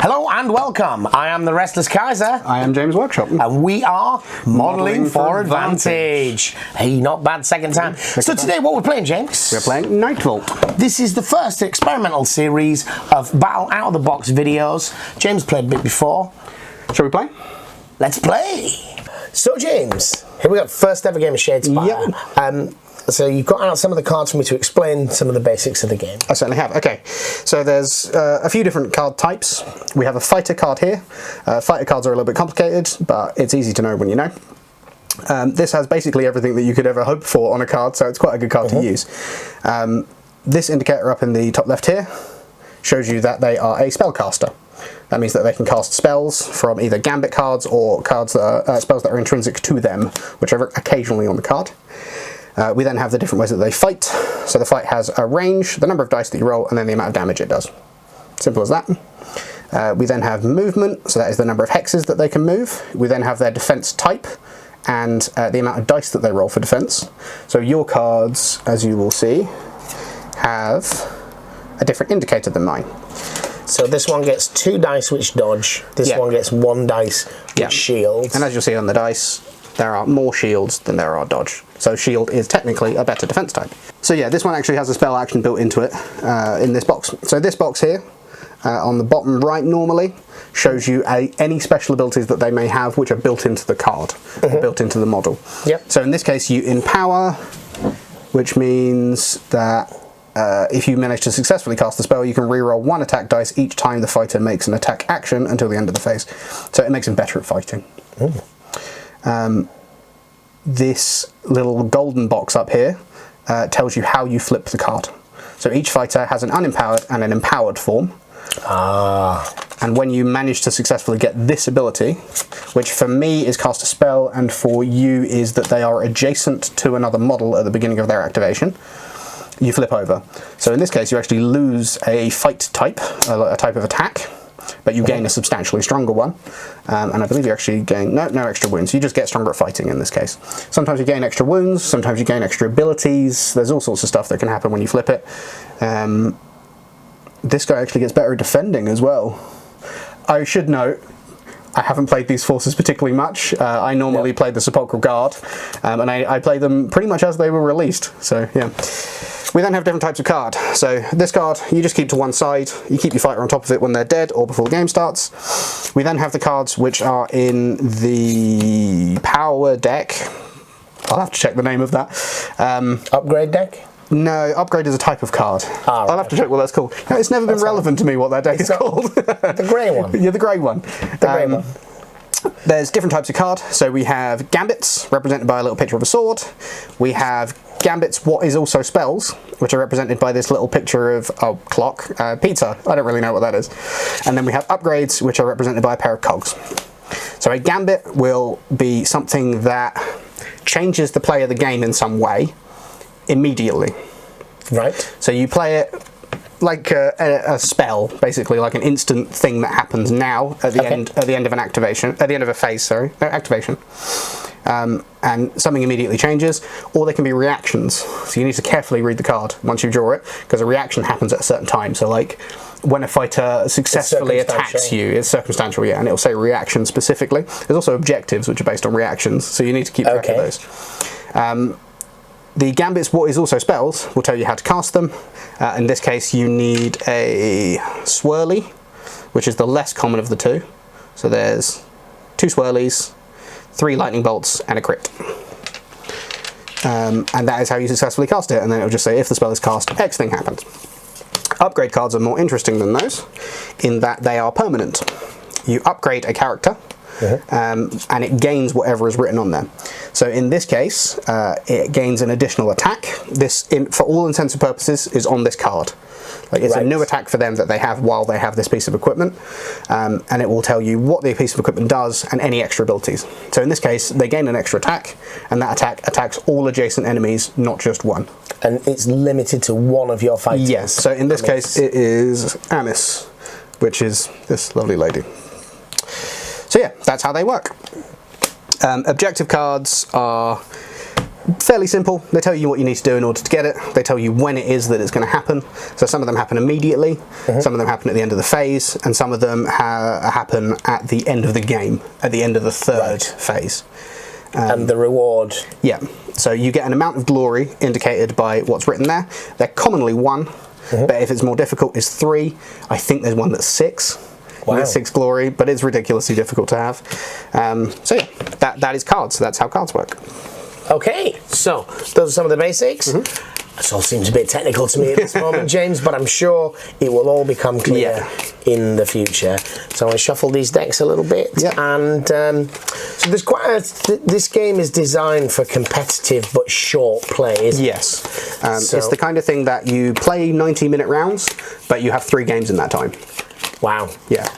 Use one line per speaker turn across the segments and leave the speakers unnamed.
Hello and welcome. I am the Restless Kaiser.
I am James Workshop.
And we are Modelling for Advantage. Hey, not bad second time. So today what we're playing, James?
We're playing Nightvault.
This is the first experimental series of battle out-of-the-box videos. James played a bit before.
Shall we play?
Let's play. So James, here we got first ever game of Shadespire.
Yep.
So you've got out some of the cards for me to explain some of the basics of the game.
I certainly have. Okay, so there's a few different card types. We have a fighter card here. Fighter cards are a little bit complicated, but it's easy to know when you know. This has basically everything that you could ever hope for on a card, so it's quite a good card to use. This indicator up in the top left here shows you that they are a spellcaster. That means that they can cast spells from either gambit cards or cards that are, spells that are intrinsic to them, which are occasionally on the card. We then have the different ways that they fight. So the fight has a range, the number of dice that you roll, and then the amount of damage it does. Simple as that. We then have movement, so that is the number of hexes that they can move. We then have their defense type and the amount of dice that they roll for defense. So your cards, as you will see, have a different indicator than mine.
So this one gets 2 dice which dodge, this one gets 1 dice which shields.
And as you'll see on the dice, there are more shields than there are dodge. So shield is technically a better defense type. So yeah, this one actually has a spell action built into it in this box. So this box here, on the bottom right normally, shows you any special abilities that they may have which are built into the card, built into the model. Yep. So in this case you empower, which means that if you manage to successfully cast the spell, you can reroll 1 attack dice each time the fighter makes an attack action until the end of the phase. So it makes him better at fighting. This little golden box up here tells you how you flip the card. So each fighter has an unempowered and an empowered form. And when you manage to successfully get this ability, which for me is cast a spell and for you is that they are adjacent to another model at the beginning of their activation, you flip over. So in this case you actually lose a fight type, a type of attack, but you gain a substantially stronger one, and I believe you actually gain no extra wounds. You just get stronger at fighting in this case. Sometimes you gain extra wounds, sometimes you gain extra abilities. There's all sorts of stuff that can happen when you flip it. This guy actually gets better at defending as well. I should note, I haven't played these forces particularly much. I normally play the Sepulchral Guard, and I play them pretty much as they were released, so yeah. We then have different types of card. So this card, you just keep to one side. You keep your fighter on top of it when they're dead or before the game starts. We then have the cards which are in the power deck. I'll have to check the name of that.
Upgrade deck?
No, upgrade is a type of card. I'll have to check what that's called. No, it's never been relevant to me what that deck is called.
The grey one?
Yeah, the grey one.
The grey one.
There's different types of card. So we have gambits, represented by a little picture of a sword. We have gambits, what is also spells, which are represented by this little picture of clock, pizza. I don't really know what that is. And then we have upgrades, which are represented by a pair of cogs. So a gambit will be something that changes the play of the game in some way immediately. Right. So you play it like a spell, basically, like an instant thing that happens now at the end of an activation, at the end of a phase. Sorry, no, activation. And something immediately changes, or they can be reactions. So you need to carefully read the card once you draw it, because a reaction happens at a certain time. So like when a fighter successfully attacks you, it's circumstantial, yeah, and it'll say reaction specifically. There's also objectives which are based on reactions, so you need to keep track of those. The gambits, what is also spells, will tell you how to cast them. In this case, you need a swirly, which is the less common of the two. So there's 2 swirlies, 3 lightning bolts, and a crit. And that is how you successfully cast it, and then it'll just say if the spell is cast, X thing happens. Upgrade cards are more interesting than those, in that they are permanent. You upgrade a character, and it gains whatever is written on them. So in this case, it gains an additional attack. This, for all intents and purposes, is on this card. Like it's a new attack for them that they have while they have this piece of equipment, and it will tell you what the piece of equipment does and any extra abilities. So in this case, they gain an extra attack, and that attack attacks all adjacent enemies, not just one.
And it's limited to one of your fighters?
Yes, so in this case it is Amiss, which is this lovely lady. So yeah, that's how they work. Objective cards are fairly simple. They tell you what you need to do in order to get it. They tell you when it is that it's going to happen. So some of them happen immediately, some of them happen at the end of the phase, and some of them happen at the end of the game, at the end of the third phase.
And the reward.
Yeah, so you get an amount of glory indicated by what's written there. They're commonly 1, but if it's more difficult, it's 3. I think there's one that's 6. Wow. You get 6 glory, but it's ridiculously difficult to have. So yeah, that is cards. That's how cards work.
Okay, so those are some of the basics. This all seems a bit technical to me at this moment, James, but I'm sure it will all become clear in the future. So I shuffle these decks a little bit, and so there's quite this game is designed for competitive but short plays.
Yes, it's the kind of thing that you play 90-minute rounds, but you have 3 games in that time.
Wow.
Yeah.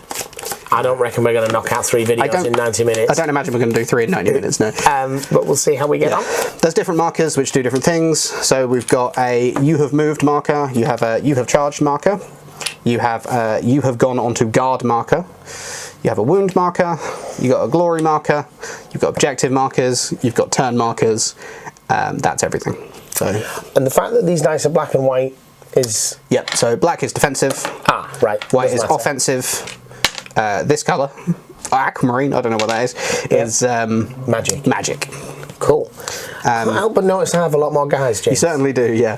I don't reckon we're going to knock out 3 videos in 90 minutes.
I don't imagine we're going to do 3 in 90 minutes, no.
But we'll see how we get on.
There's different markers which do different things. So we've got a you have moved marker, you have a you have charged marker, you have you have gone onto guard marker, you have a wound marker, you've got a glory marker, you've got objective markers, you've got turn markers. That's everything. So.
And the fact that these dice are black and white is...
Yep, so black is defensive.
Ah, right.
White is offensive. This colour, aquamarine, I don't know what that is
magic.
Magic.
Cool. I can't help but notice I have a lot more guys, James.
You certainly do, yeah.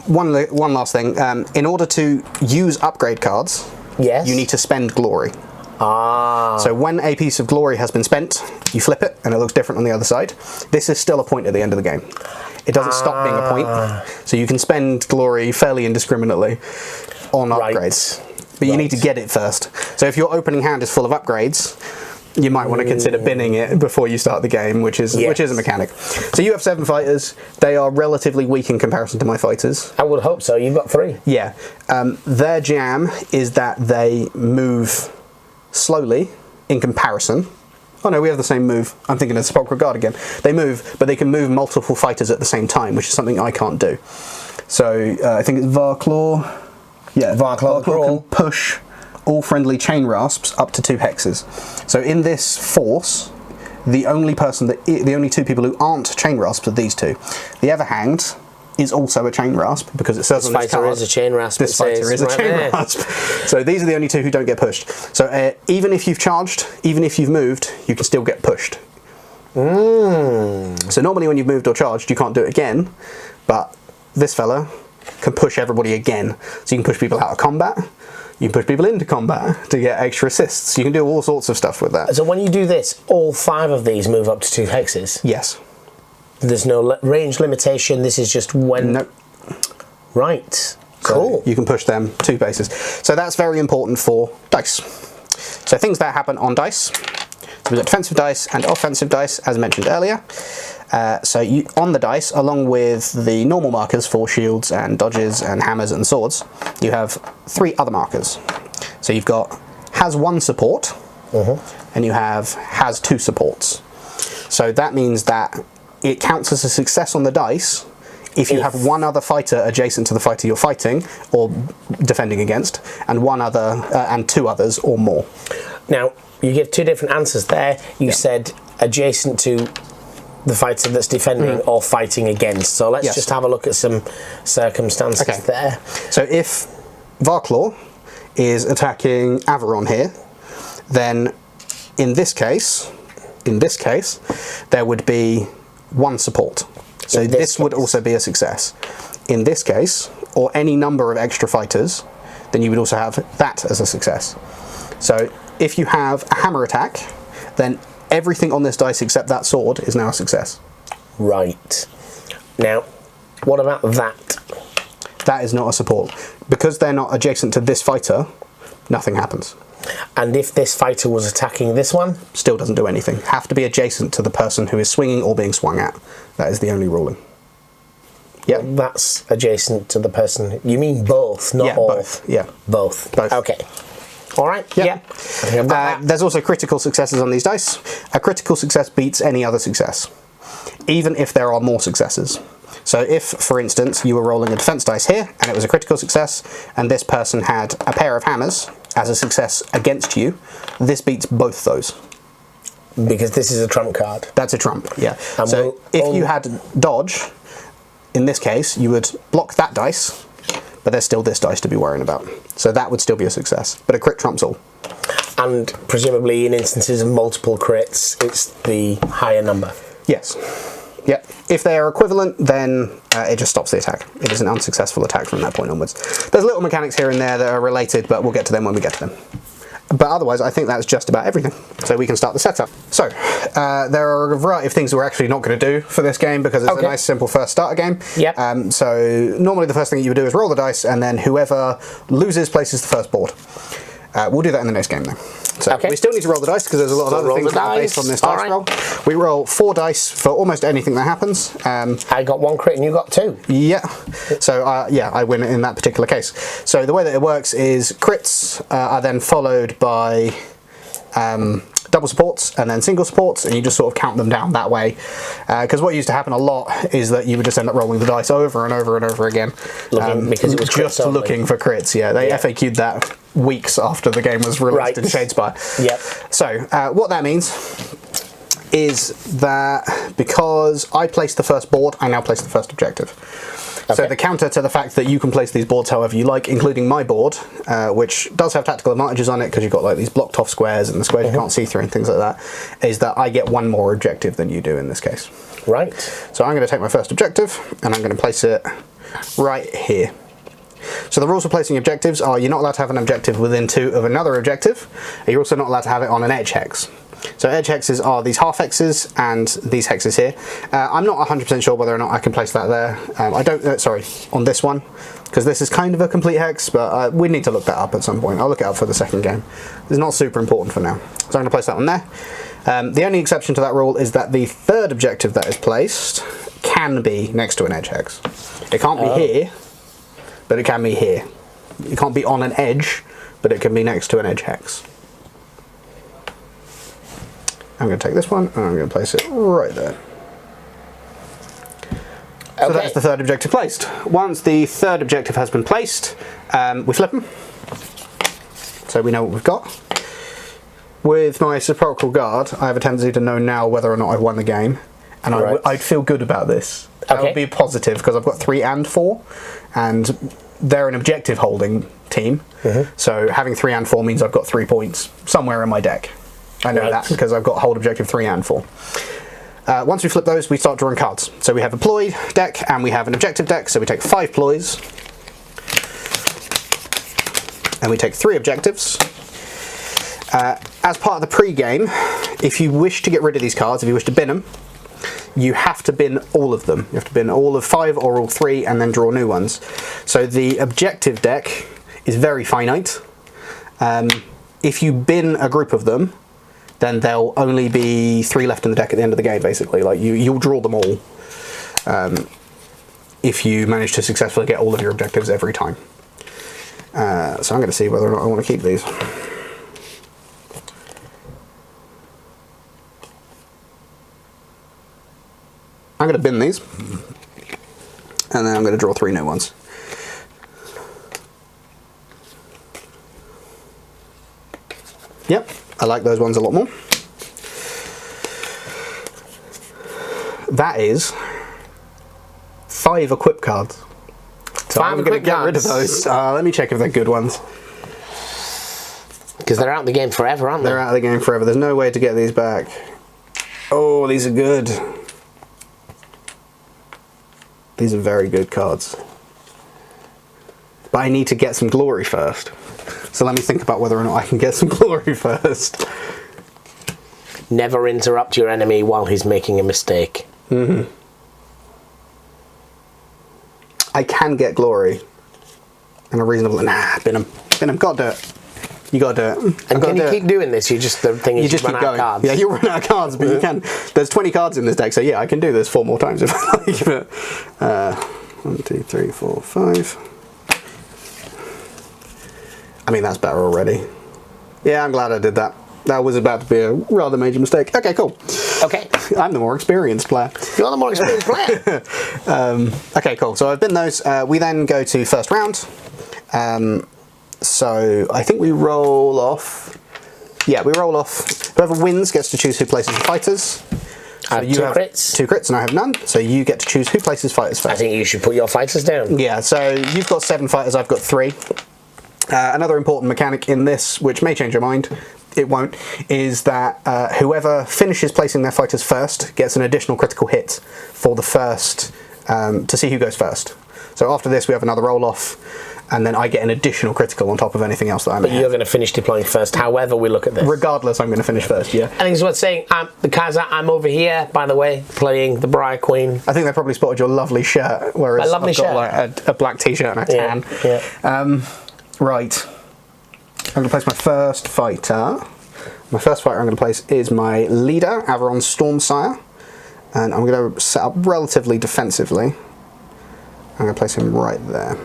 One last thing. In order to use upgrade cards, you need to spend glory.
Ah.
So when a piece of glory has been spent, you flip it and it looks different on the other side. This is still a point at the end of the game. It doesn't stop being a point, so you can spend glory fairly indiscriminately on upgrades. But you need to get it first. So if your opening hand is full of upgrades, you might want to consider binning it before you start the game, which is a mechanic. So you have 7 fighters. They are relatively weak in comparison to my fighters.
I would hope so. You've got 3.
Yeah. Their jam is that they move slowly in comparison. Oh no, we have the same move. I'm thinking of Sepulchral Guard again. They move, but they can move multiple fighters at the same time, which is something I can't do. So I think it's Varclaw. Yeah, Varclaw can push all friendly chain rasps up to 2 hexes. So in this force, the only 2 people who aren't chain rasps are these 2. The Everhanged is also a chain rasp because it says on this card.
This fighter is a chain rasp.
This fighter is a chain rasp. So these are the only 2 who don't get pushed. So even if you've charged, even if you've moved, you can still get pushed. So normally when you've moved or charged, you can't do it again, but this fella can push everybody again. So you can push people out of combat, you can push people into combat to get extra assists. You can do all sorts of stuff with that.
So when you do this, all 5 of these move up to 2 hexes?
Yes.
There's no range limitation, this is just when...
Nope.
Right. Cool.
So you can push them 2 bases. So that's very important for dice. So things that happen on dice. So we've got defensive dice and offensive dice, as mentioned earlier. So on the dice, along with the normal markers for shields and dodges and hammers and swords, you have 3 other markers. So you've got has 1 support, and you have has 2 supports. So that means that it counts as a success on the dice if you have 1 other fighter adjacent to the fighter you're fighting or defending against, and 1 other and 2 others or more.
Now you give 2 different answers there. You said adjacent to the fighter that's defending or fighting against. So let's just have a look at some circumstances there.
So if Varclaw is attacking Averon here, then in this case, there would be 1 support. So this would also be a success. In this case, or any number of extra fighters, then you would also have that as a success. So if you have a hammer attack, then everything on this dice except that sword is now a success.
Right. Now, what about that?
That is not a support. Because they're not adjacent to this fighter, nothing happens.
And if this fighter was attacking this one?
Still doesn't do anything. Have to be adjacent to the person who is swinging or being swung at. That is the only ruling. Yeah.
Well, that's adjacent to the person. You mean both, not all?
Both. Yeah.
Both.
Both.
Okay. All right. Yeah.
There's also critical successes on these dice. A critical success beats any other success, even if there are more successes. So if, for instance, you were rolling a defense dice here and it was a critical success, and this person had a pair of hammers as a success against you, this beats both those.
Because this is a trump card.
That's a trump, yeah.
And
So if you had dodge, in this case, you would block that dice, but there's still this dice to be worrying about. So that would still be a success, but a crit trumps all.
And presumably in instances of multiple crits, it's the higher number.
Yes. Yep. If they are equivalent, then it just stops the attack. It is an unsuccessful attack from that point onwards. There's little mechanics here and there that are related, but we'll get to them when we get to them. But otherwise, I think that's just about everything. So we can start the setup. So, there are a variety of things we're actually not going to do for this game because it's a nice, simple first starter game.
Yep.
So, normally the first thing you would do is roll the dice, and then whoever loses places the first board. We'll do that in the next game, though. So, we still need to roll the dice because there's a lot of other things that are based on this dice roll. We roll 4 dice for almost anything that happens.
I got 1 crit and you got 2.
Yeah. So, yeah, I win in that particular case. So the way that it works is crits are then followed by double supports and then single supports, and you just sort of count them down that way. Because what used to happen a lot is that you would just end up rolling the dice over and over and over again.
Because it was
just looking for crits, yeah. They FAQ'd that weeks after the game was released in Shadespire.
Yep.
So, what that means is that because I placed the first board, I now place the first objective. So the counter to the fact that you can place these boards however you like, including my board, which does have tactical advantages on it because you've got like these blocked off squares and the squares you can't see through and things like that, is that I get 1 more objective than you do in this case.
Right.
So I'm going to take my first objective and I'm going to place it right here. So the rules for placing objectives are you're not allowed to have an objective within 2 of another objective, and you're also not allowed to have it on an edge hex. So edge hexes are these half hexes and these hexes here. I'm not 100% sure whether or not I can place that there. I don't, sorry, on this one, because this is kind of a complete hex, but we need to look that up at some point. I'll look it up for the second game. It's not super important for now. So I'm going to place that one there. The only exception to that rule is that the third objective that is placed can be next to an edge hex. It can't be here, but it can be here. It can't be on an edge, but it can be next to an edge hex. I'm going to take this one and I'm going to place it right there. So that's the third objective placed. Once the third objective has been placed, we flip them. So we know what we've got. With my Sepulchral Guard, I have a tendency to know now whether or not I've won the game. And I'd feel good about this. That would be positive because I've got 3 and 4. And they're an objective holding team. So having 3 and 4 means I've got 3 points somewhere in my deck. I know that because I've got hold objective 3 and 4. Once we flip those, we start drawing cards. So we have a ploy deck and we have an objective deck. So we take 5 ploys and we take 3 objectives. As part of the pre-game, if you wish to get rid of these cards, if you wish to bin them, you have to bin all of them. You have to bin all of 5 or all 3 and then draw new ones. So the objective deck is very finite. If you bin a group of them, then there'll only be 3 left in the deck at the end of the game, basically. Like you'll draw them all if you manage to successfully get all of your objectives every time. So I'm going to see whether or not I want to keep these. I'm going to bin these, and then I'm going to draw 3 new ones. Yep, I like those ones a lot more. That is 5 equip cards. So I'm going to get rid of those. Let me check if they're good ones.
Because they're out of the game forever, aren't they?
They're out of the game forever. There's no way to get these back. Oh, these are good. These are very good cards. But I need to get some glory first. So let me think about whether or not I can get some glory first.
Never interrupt your enemy while he's making a mistake.
I can get glory. And a reasonable... Nah, bin him. Bin him. Gotta do it. You gotta do it.
And can you keep doing this? The thing is, you just run out of cards.
Yeah, you run out of cards, but you can. There's 20 cards in this deck, so yeah, I can do this 4 more times if I like. But 1, 2, 3, 4, 5. I mean, that's better already. Yeah, I'm glad I did that. That was about to be a rather major mistake. Okay, cool.
Okay.
I'm the more experienced player.
You're the more experienced player.
Okay, cool. So I've been those. We then go to first round. So I think we roll off Yeah, we roll off. Whoever wins gets to choose who places the fighters.
I have two crits.
2 crits and I have none, so you get to choose who places fighters first.
I think you should put your fighters down.
Yeah, so you've got 7 fighters, I've got 3. Another important mechanic in this, which may change your mind, it won't, is that whoever finishes placing their fighters first gets an additional critical hit for the first, to see who goes first. So after this we have another roll-off, and then I get an additional critical on top of anything else that I may have.
You're going to finish deploying first, however we look at this.
Regardless, I'm going to finish first, yeah.
I think it's worth saying, the Kaiser, I'm over here, by the way, playing the Briar Queen.
I think they probably spotted your lovely shirt, whereas
My lovely
I've got
shirt.
like a black t-shirt and a tan.
Yeah.
Right. I'm going to place my first fighter. My first fighter I'm going to place is my leader, Averon Stormsire. And I'm going to set up relatively defensively. I'm going to place him right there.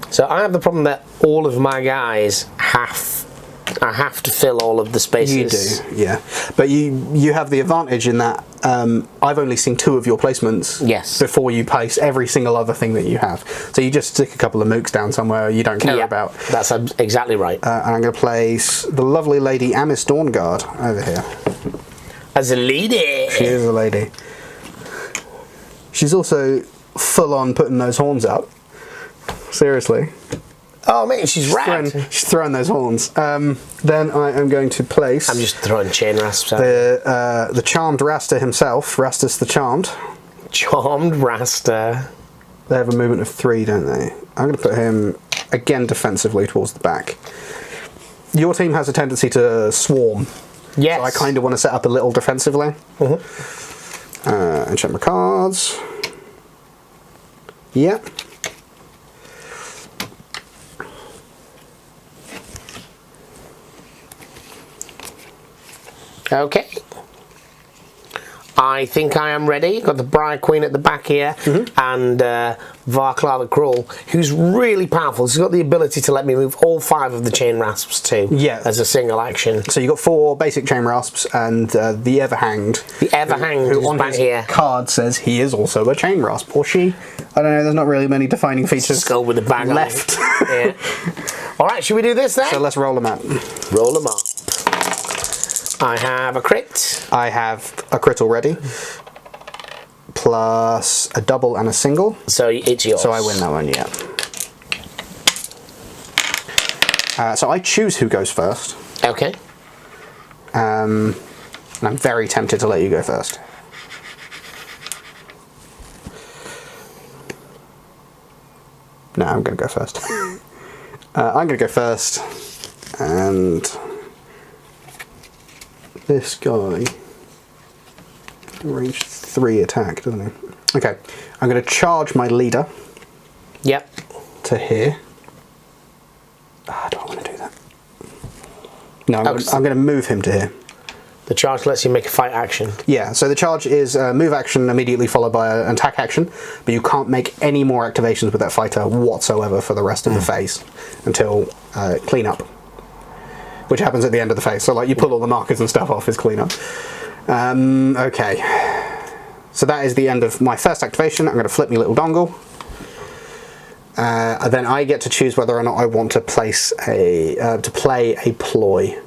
So I have the problem that all of my guys I have to fill all of the spaces.
You do, yeah. But you have the advantage in that I've only seen 2 of your placements before you place every single other thing that you have. So you just stick a couple of mooks down somewhere you don't care about.
That's exactly right.
And I'm going to place the lovely lady Amis Dawnguard over here.
As a lady.
She is a lady. She's also full on putting those horns up. Seriously.
Oh mate, she's rad.
She's throwing those horns. Then I am going to place...
I'm just throwing chain rasps out.
The charmed Rasta himself, Rastus the Charmed.
Charmed Rasta.
They have a movement of 3, don't they? I'm going to put him, again, defensively towards the back. Your team has a tendency to swarm.
Yes.
So I kind of want to set up a little defensively. And check my cards. Yeah.
Okay. I think I am ready. Got the Briar Queen at the back here, and Varklar the Cruel, who's really powerful. He's got the ability to let me move all 5 of the chain rasps too, as a single action.
So you've got 4 basic chain rasps, and the Everhanged.
The Everhanged
who
is
on
back
his
here.
card says he is also a chain rasp, or she. I don't know. There's not really many defining features.
Skull with a bag
left.
Yeah. All right, should we do this then?
So let's roll them out.
Roll them up. I have a crit.
I have a crit already, plus a double and a single.
So it's yours.
So I win that one, yeah. So I choose who goes first.
Okay.
And I'm very tempted to let you go first. No, I'm going to go first. I'm going to go first, and this guy range 3 attack, doesn't he? Okay, I'm going to charge my leader.
Yep.
To here. I don't want to do that. No, I'm going to move him to here.
The charge lets you make a fight action.
Yeah, so the charge is a move action immediately followed by an attack action, but you can't make any more activations with that fighter whatsoever for the rest of the phase until cleanup, which happens at the end of the phase. So like you pull all the markers and stuff off is cleanup. Okay, so that is the end of my first activation. I'm going to flip my little dongle. And then I get to choose whether or not I want to place to play a ploy.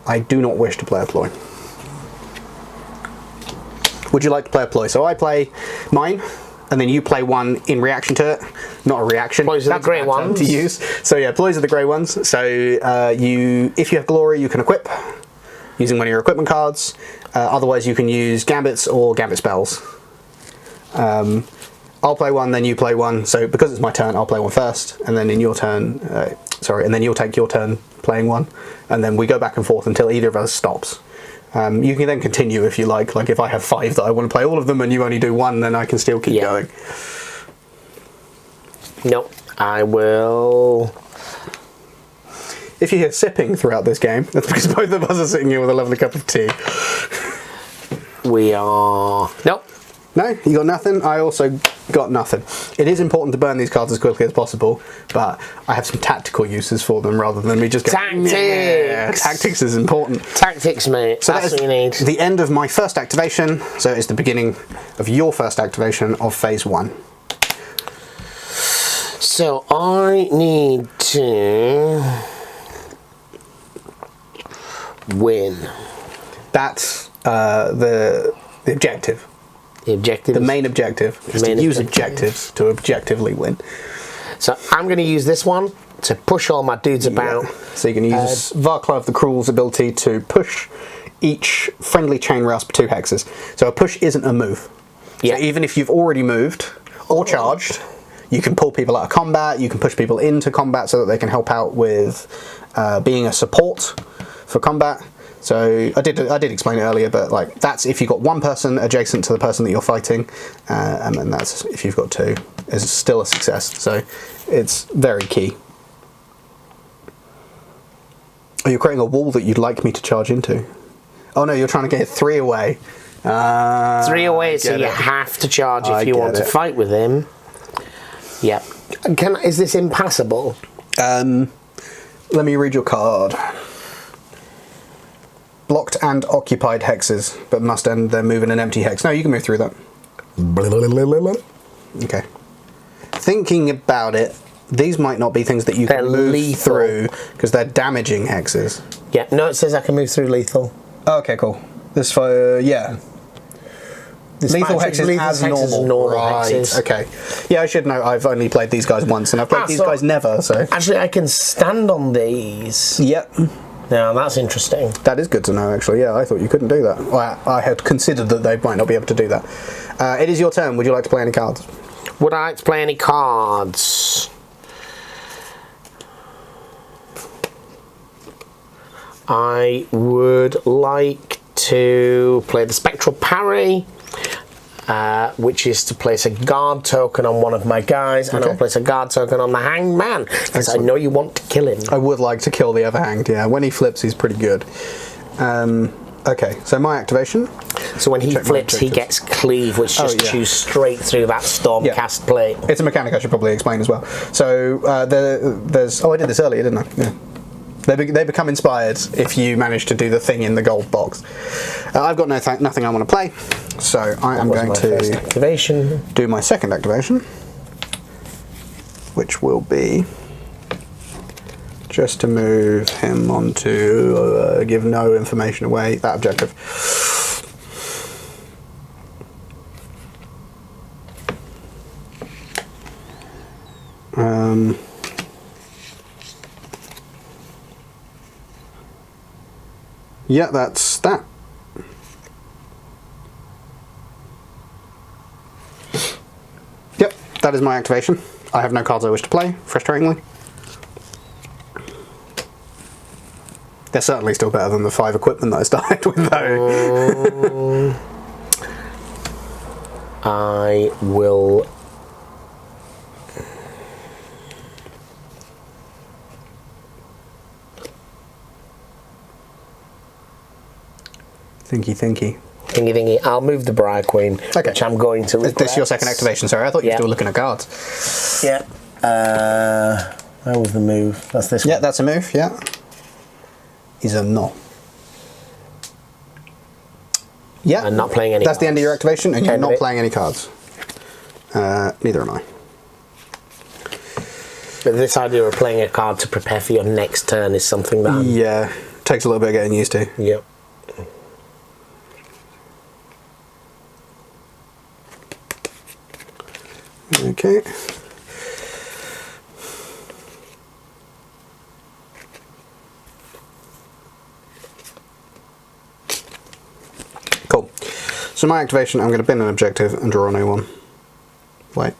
I do not wish to play a ploy. Would you like to play a ploy? So I play mine, and then you play one in reaction to it. Not a reaction.
Ploys are the grey ones
to use. So yeah, ploys are the grey ones. So if you have glory, you can equip using one of your equipment cards. Otherwise, you can use gambits or gambit spells. I'll play one, then you play one. So because it's my turn, I'll play one first, and then in your turn, and then you'll take your turn playing one, and then we go back and forth until either of us stops. You can then continue if you like. Like if I have 5 that I want to play all of them, and you only do 1, then I can still keep going.
No, I will.
If you hear sipping throughout this game, that's because both of us are sitting here with a lovely cup of tea.
We are. Nope.
No, you got nothing. I also got nothing. It is important to burn these cards as quickly as possible, but I have some tactical uses for them rather than me just going.
Tactics.
Yeah, tactics is important.
Tactics, mate. So that's what you need.
The end of my first activation. So it's the beginning of your first activation of phase 1.
So I need to win.
That's the objective.
The objective.
The main objective is to use objectives to objectively win.
So I'm going to use this one to push all my dudes about.
So you can use Varclav the Cruel's ability to push each friendly chain rasp 2 hexes. So a push isn't a move.
Yeah.
So even if you've already moved or charged, you can pull people out of combat, you can push people into combat so that they can help out with being a support for combat. So I did explain it earlier, but like that's if you've got one person adjacent to the person that you're fighting, and then that's if you've got 2, is still a success. So it's very key. Are you creating a wall that you'd like me to charge into? Oh no, you're trying to get 3 away.
3 away, so you have to charge if you want to fight with him. Yep. Is this impassable?
Let me read your card. Blocked and occupied hexes, but must end their move in an empty hex. No, you can move through that. Okay. Thinking about it, these might not be things that you can move through because they're damaging hexes.
Yeah, no, it says I can move through lethal.
Oh, okay, cool. This fire, yeah. Lethal hexes as normal. Right, hexes. Okay. Yeah, I should know. I've only played these guys once, and I've played these guys never, so...
Actually, I can stand on these.
Yep.
Now, that's interesting.
That is good to know, actually. Yeah, I thought you couldn't do that. Well, I had considered that they might not be able to do that. It is your turn. Would you like to play any cards?
Would I like to play any cards? I would like to play the Spectral Parry, which is to place a guard token on one of my guys, and I'll place a guard token on the Hanged Man, because I know you want to kill him. I
would like to kill the other Hanged, yeah. When he flips, he's pretty good. Okay, so my activation.
So when he flips, he gets Cleave, which just chews straight through that Stormcast plate.
It's a mechanic I should probably explain as well. So there's... Oh, I did this earlier, didn't I? Yeah. They become inspired if you manage to do the thing in the gold box. I've got nothing I want to play, so I am going to do my second activation, which will be just to move him onto give no information away, that objective. Yeah, that's that. Yep, that is my activation. I have no cards I wish to play, frustratingly. They're certainly still better than the 5 equipment that I started with, though.
I will... Thinky. I'll move the Briar Queen, which I'm going to regret.
Is this your second activation? Sorry, I thought you were still looking at cards.
Yeah. Where was the move? That's this one.
Yeah, that's a move, yeah. He's a no. Yeah.
I'm not playing any
That's
cards.
The end of your activation, and you're not playing any cards. Neither am I.
But this idea of playing a card to prepare for your next turn is something that...
Yeah, takes a little bit of getting used to.
Yep.
Okay. Cool. So my activation, I'm going to bin an objective and draw a new one. Wait.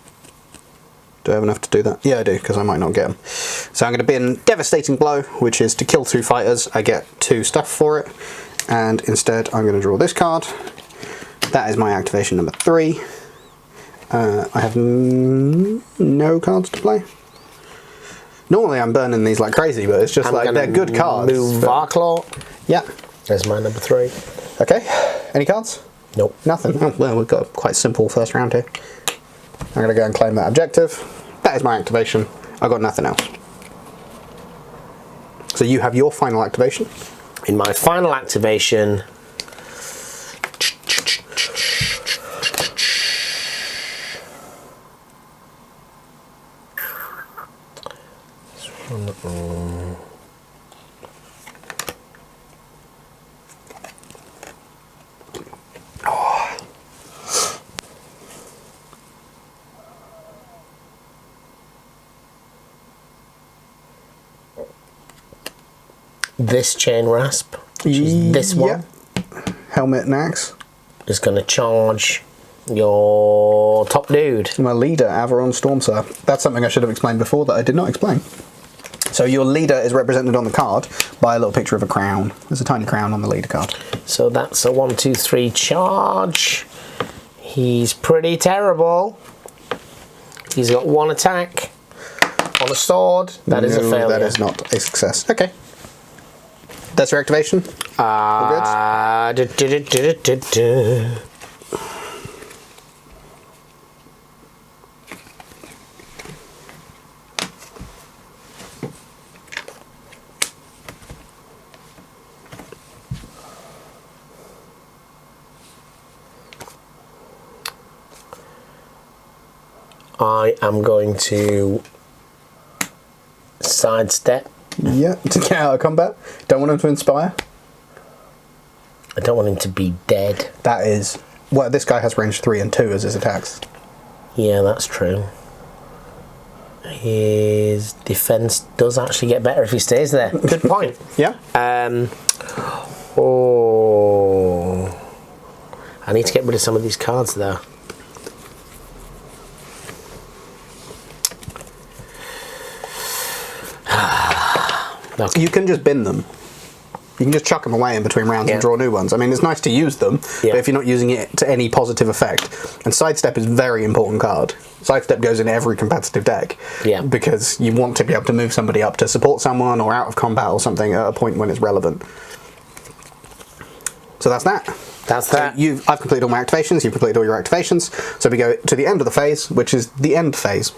Do I have enough to do that? Yeah, I do, because I might not get them. So I'm going to bin Devastating Blow, which is to kill 2 fighters. I get 2 stuff for it. And instead, I'm going to draw this card. That is my activation number 3. I have no cards to play. Normally I'm burning these like crazy, but it's just like they're good cards.
Move Varclaw.
Yeah.
There's my number 3.
Okay. Any cards?
Nope.
Nothing. Oh, well, we've got a quite simple first round here. I'm going to go and claim that objective. That is my activation. I've got nothing else. So you have your final activation.
In my final activation... This chain rasp, which is this one,
Helmet and axe,
is going to charge your top dude.
My leader, Avalon Stormsire. That's something I should have explained before that I did not explain. So your leader is represented on the card by a little picture of a crown. There's a tiny crown on the leader card.
So that's a 1, 2, 3 charge. He's pretty terrible. He's got 1 attack on a sword. That is a failure.
That is not a success. Okay. That's your activation? All good?
I am going to sidestep.
Yeah, to get out of combat. Don't want him to inspire.
I don't want him to be dead.
That is... Well, this guy has range 3 and 2 as his attacks.
Yeah, that's true. His defense does actually get better if he stays there. Good point.
Yeah.
Oh. I need to get rid of some of these cards though. Okay.
You can just bin them. You can just chuck them away in between rounds and draw new ones. I mean, it's nice to use them, but if you're not using it to any positive effect. And Sidestep is a very important card. Sidestep goes in every competitive deck.
Yeah.
Because you want to be able to move somebody up to support someone or out of combat or something at a point when it's relevant. So that's that.
That's that.
So I've completed all my activations, you've completed all your activations. So we go to the end of the phase, which is the end phase.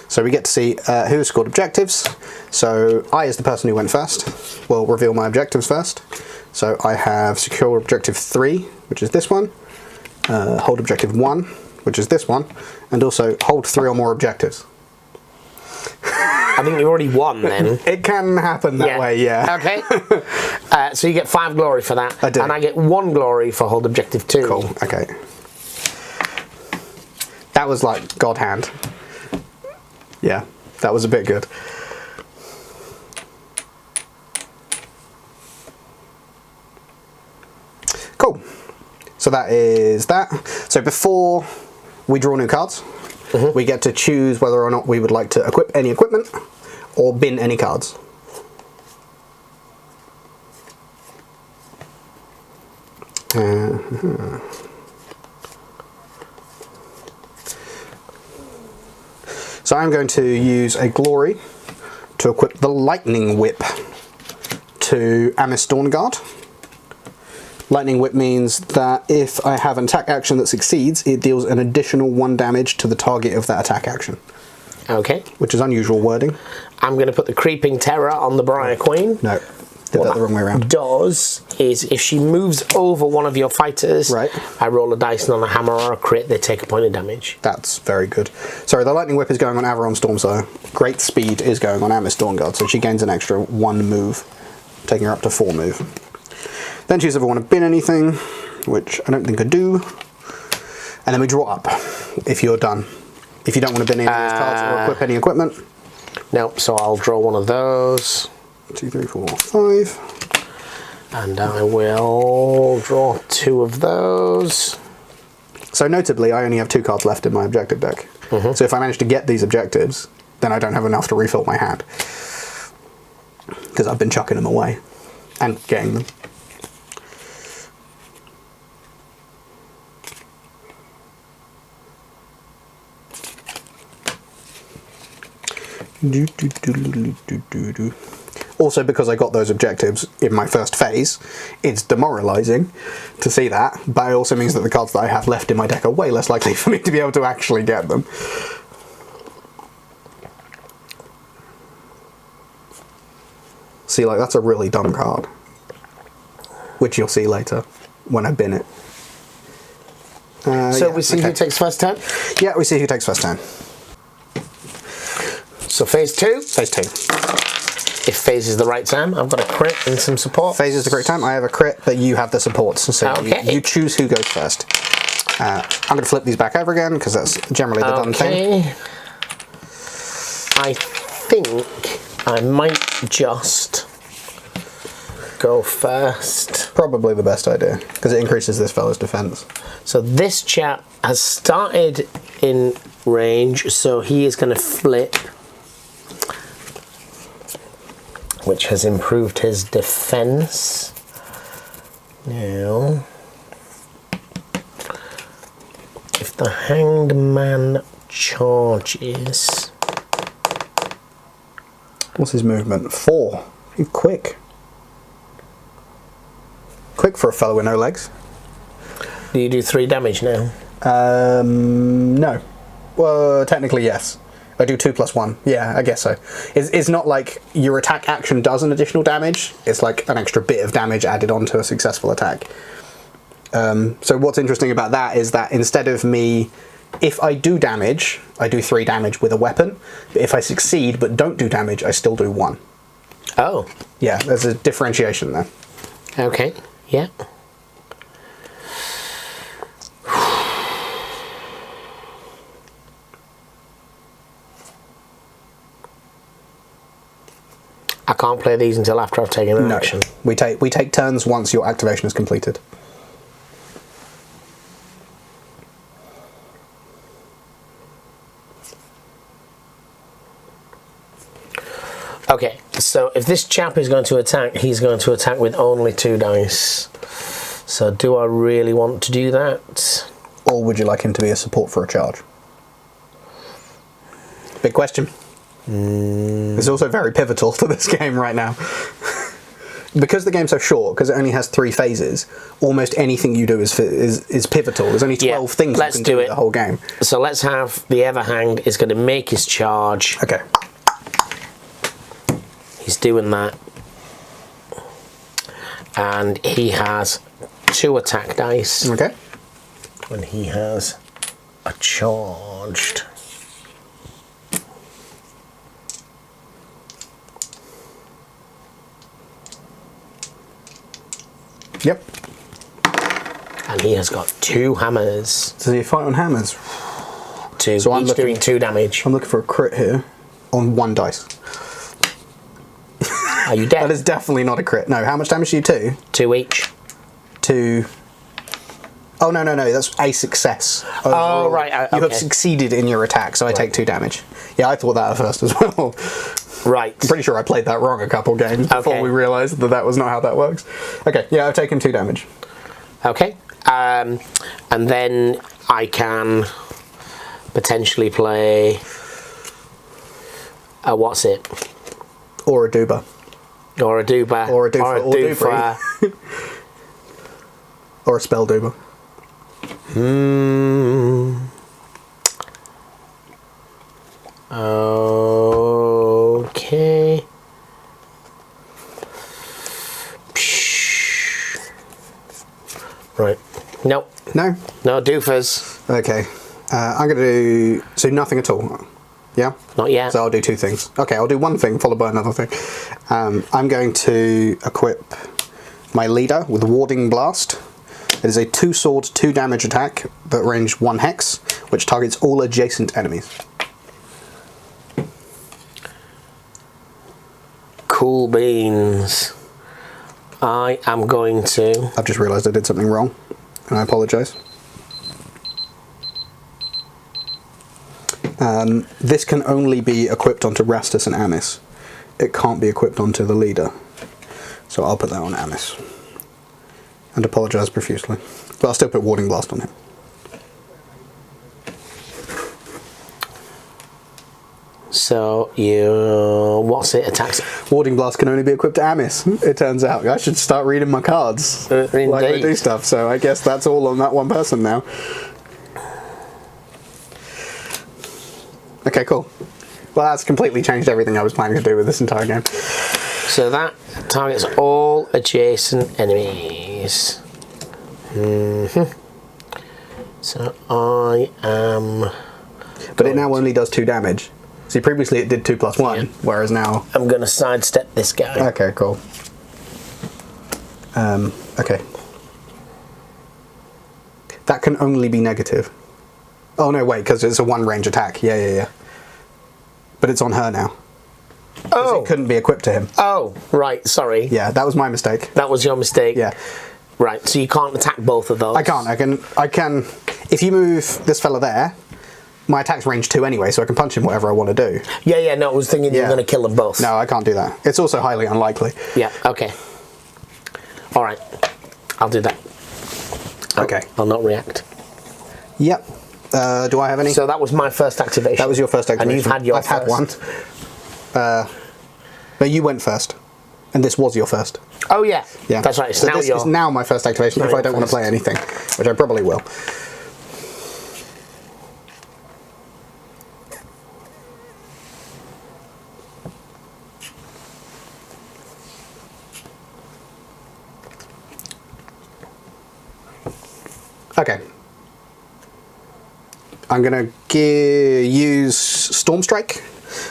So we get to see who scored objectives. So I, as the person who went first, will reveal my objectives first. So I have secure objective 3, which is this one, hold objective 1, which is this one, and also hold 3 or more objectives.
I think you already won then.
It can happen that way, yeah.
Okay. So you get 5 glory for that.
I do.
And I get 1 glory for hold objective 2.
Cool, okay. That was like God hand. Yeah, that was a bit good. Cool. So that is that. So before we draw new cards, we get to choose whether or not we would like to equip any equipment or bin any cards. So I'm going to use a glory to equip the Lightning Whip to Amis Dawnguard. Lightning Whip means that if I have an attack action that succeeds, it deals an additional 1 damage to the target of that attack action.
Okay.
Which is unusual wording.
I'm going to put the Creeping Terror on the Briar Queen.
No, did that the wrong way around.
Does is if she moves over one of your fighters, I roll a dice, and on a hammer or a crit, they take a point of damage.
That's very good. Sorry, the Lightning Whip is going on Avalon Stormsire. Great Speed is going on Amis Dawnguard, so she gains an extra 1 move, taking her up to 4 move. Then choose if I want to bin anything, which I don't think I do. And then we draw up, if you're done. If you don't want to bin any of these cards or equip any equipment.
Nope, so I'll draw one of those.
2, 3, 4, 5.
And I will draw 2 of those.
So notably, I only have 2 cards left in my objective deck. So if I manage to get these objectives, then I don't have enough to refill my hand. Because I've been chucking them away. And getting them. Also, because I got those objectives in my first phase, it's demoralising to see that, but it also means that the cards that I have left in my deck are way less likely for me to be able to actually get them. See, like, that's a really dumb card. Which you'll see later, when I bin it.
So we see who takes first turn?
Yeah, we see who takes first turn.
So phase 2.
Phase 2.
If phase is the right time, I've got a crit and some support.
Phase is the correct time. I have a crit, but you have the supports. So you choose who goes first. I'm going to flip these back over again because that's generally the done thing.
I think I might just go first.
Probably the best idea because it increases this fellow's defense.
So this chap has started in range, so he is going to flip, which has improved his defense. Now, if the hanged man charges...
What's his movement? 4. He's quick. Quick for a fellow with no legs.
Do you do 3 damage now?
No. Well, technically yes. I do 2 plus 1. Yeah, I guess so. It's not like your attack action does an additional damage. It's like an extra bit of damage added onto a successful attack. So what's interesting about that is that instead of me, if I do damage, I do 3 damage with a weapon. But if I succeed but don't do damage, I still do 1.
Oh.
Yeah, there's a differentiation there.
Okay, yeah. I can't play these until after I've taken an action.
We take turns once your activation is completed.
Okay, so if this chap is going to attack, he's going to attack with only 2 dice. So do I really want to do that?
Or would you like him to be a support for a charge? Big question. It's also very pivotal to this game right now. Because the game's so short, because it only has 3 phases, almost anything you do is pivotal. There's only 12 things you can do in the whole game.
So let's have the Everhanged is going to make his charge.
Okay.
He's doing that. And he has 2 attack dice.
Okay.
And he has a charged.
Yep.
And he has got 2 hammers.
Does he fight on hammers?
2.
So I'm
doing 2 damage.
I'm looking for a crit here on 1 dice.
Are you dead?
That is definitely not a crit. No, how much damage do you do?
2 each.
2. Oh, no, that's a success.
Overall. Oh, right. Okay.
You have succeeded in your attack, so I take 2 damage. Yeah, I thought that at first as well.
Right.
I'm pretty sure I played that wrong a couple games before we realised that was not how that works. Okay, yeah, I've taken 2 damage.
Okay. And then I can potentially play a what's it?
Or a Duba.
Or a Duba.
Or a Dufa.
Or a Dufa.
Or a Spell Duba.
Okay. Right. Nope.
No?
No Dufas.
Okay. I'm going to do... So nothing at all. Yeah?
Not yet.
So I'll do 2 things. Okay, I'll do 1 thing followed by another thing. I'm going to equip my leader with Warding Blast. It is a 2-sword, 2 damage attack that range 1 hex, which targets all adjacent enemies.
Cool beans. I am going to...
I've just realised I did something wrong, and I apologise. This can only be equipped onto Rastus and Amis. It can't be equipped onto the leader. So I'll put that on Amis. And apologise profusely. But I'll still put Warding Blast on him.
So you... What's it? Attacks...
Warding Blast can only be equipped to Amis, it turns out. I should start reading my cards.
Indeed.
Like I do stuff, so I guess that's all on that one person now. Okay, cool. Well, that's completely changed everything I was planning to do with this entire game.
So that targets all adjacent enemies. So I am...
But it now only does 2 damage. See, previously it did 2+1, whereas now...
I'm going to sidestep this guy.
Okay, cool. Okay. That can only be negative. Oh, no, wait, because it's a one-range attack. Yeah. But it's on her now. Oh! It couldn't be equipped to him.
Oh, right, sorry.
Yeah, that was my mistake.
That was your mistake?
Yeah.
Right, so you can't attack both of those?
I can't. I can... If you move this fella there, my attack's range 2 anyway, so I can punch him whatever I want to do.
Yeah, no, I was thinking you were going to kill them both.
No, I can't do that. It's also highly unlikely.
Yeah, okay. Alright, I'll do that.
Okay.
I'll not react.
Yep. Do I have any?
So that was my first activation.
That was your first activation.
And you've had your
I've had one. But you went first. And this was your first.
Oh, yeah.
Yeah.
That's right. It's
so
now
this is now my first activation if I don't want to play anything, which I probably will. Okay. I'm going to use Storm Strike.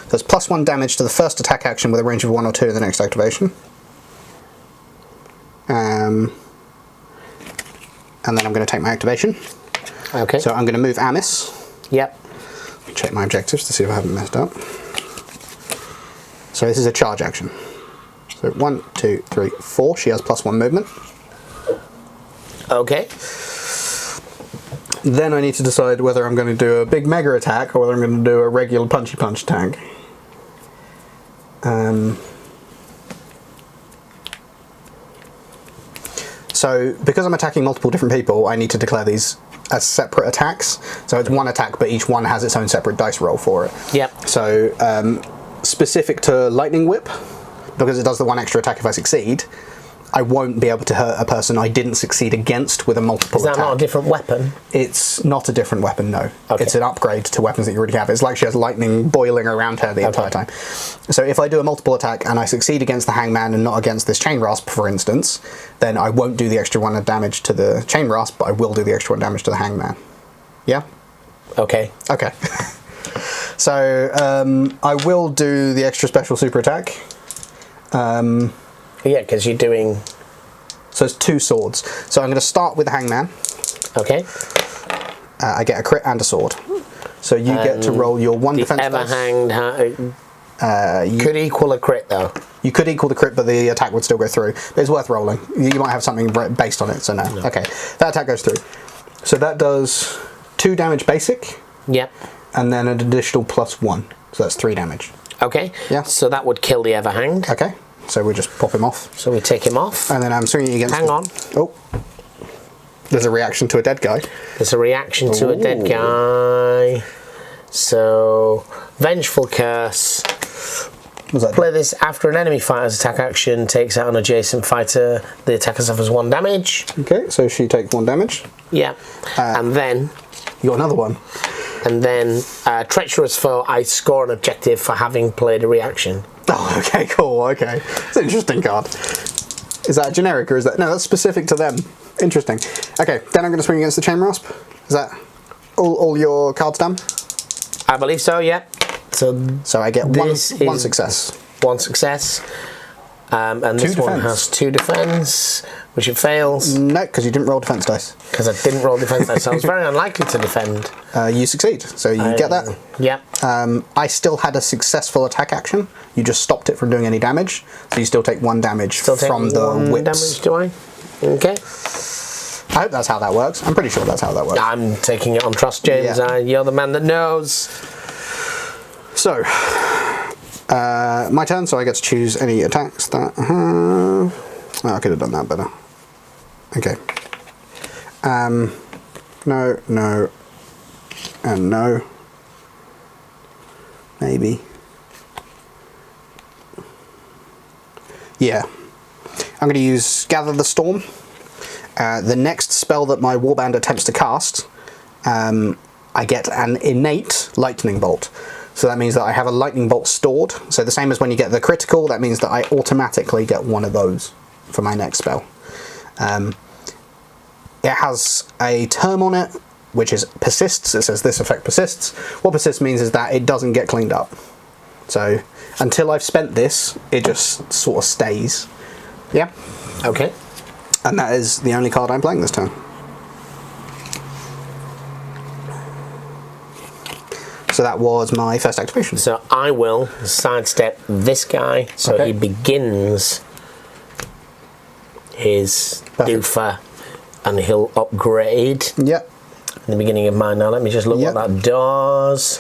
There's +1 damage to the first attack action with a range of 1 or 2 in the next activation. And then I'm going to take my activation.
Okay.
So I'm going to move Amiss.
Yep.
Check my objectives to see if I haven't messed up. So this is a charge action. So 1, 2, 3, 4. She has +1 movement.
Okay.
Then I need to decide whether I'm going to do a big mega attack or whether I'm going to do a regular punchy punch attack. So because I'm attacking multiple different people, I need to declare these as separate attacks. So it's one attack, but each one has its own separate dice roll for it.
Yep.
So specific to Lightning Whip, because it does the 1 extra attack if I succeed, I won't be able to hurt a person I didn't succeed against with a multiple attack.
Is that not a different weapon?
It's not a different weapon, no.
Okay.
It's an upgrade to weapons that you already have. It's like she has lightning boiling around her the entire time. So if I do a multiple attack and I succeed against the Hangman and not against this Chain Rasp, for instance, then I won't do the extra 1 of damage to the Chain Rasp, but I will do the extra 1 damage to the Hangman. Yeah?
Okay.
Okay. So I will do the extra special super attack.
Yeah, because you're doing...
So it's 2 swords. So I'm going to start with the Hangman.
Okay.
I get a crit and a sword. So you get to roll your 1 defense dice.
The Everhanged could equal a crit, though.
You could equal the crit, but the attack would still go through. But it's worth rolling. You might have something based on it, so no. Okay, that attack goes through. So that does 2 damage basic.
Yep.
And then an additional +1. So that's 3 damage.
Okay.
Yeah.
So that would kill the Everhanged.
Okay. So we just pop him off.
So we take him off.
And then I'm swinging against...
Hang on.
Oh. There's a reaction to a dead guy.
There's a reaction to a dead guy. So, Vengeful Curse.
What's that?
Play this after an enemy fighter's attack action takes out an adjacent fighter. The attacker suffers 1 damage.
Okay, so she takes 1 damage.
Yeah. And then...
You got another one.
And then, Treacherous Foe, I score an objective for having played a reaction.
Oh, okay, cool, okay. It's an interesting card. Is that generic or is that... No, that's specific to them. Interesting. Okay, then I'm going to swing against the Chain Rasp. Is that all your cards done?
I believe so, yeah.
So I get one success.
1 success. And this one has 2 defense, which it fails.
No, because you didn't roll defense dice.
Because I didn't roll defense dice, so I was very unlikely to defend.
You succeed, so you get that.
Yeah.
I still had a successful attack action. You just stopped it from doing any damage, so you still take 1 damage from the whips.
Damage, do I? Okay.
I hope that's how that works. I'm pretty sure that's how that works.
I'm taking it on trust, James.
Yeah.
You're the man that knows.
So, my turn, so I get to choose any attacks that I have. Oh, I could have done that better. Okay. No, no, and no. Maybe. Yeah. I'm going to use Gather the Storm. The next spell that my Warband attempts to cast, I get an innate Lightning Bolt. So that means that I have a Lightning Bolt stored. So the same as when you get the critical, that means that I automatically get one of those for my next spell. It has a term on it, which is persists. It says this effect persists. What persists means is that it doesn't get cleaned up. So until I've spent this, it just sort of stays. Yeah.
Okay.
And that is the only card I'm playing this turn. So that was my first activation.
So I will sidestep this guy, so
Okay.
he begins his doofer, and he'll upgrade
Yep.
in the beginning of mine. Now let me just look
Yep.
what that does.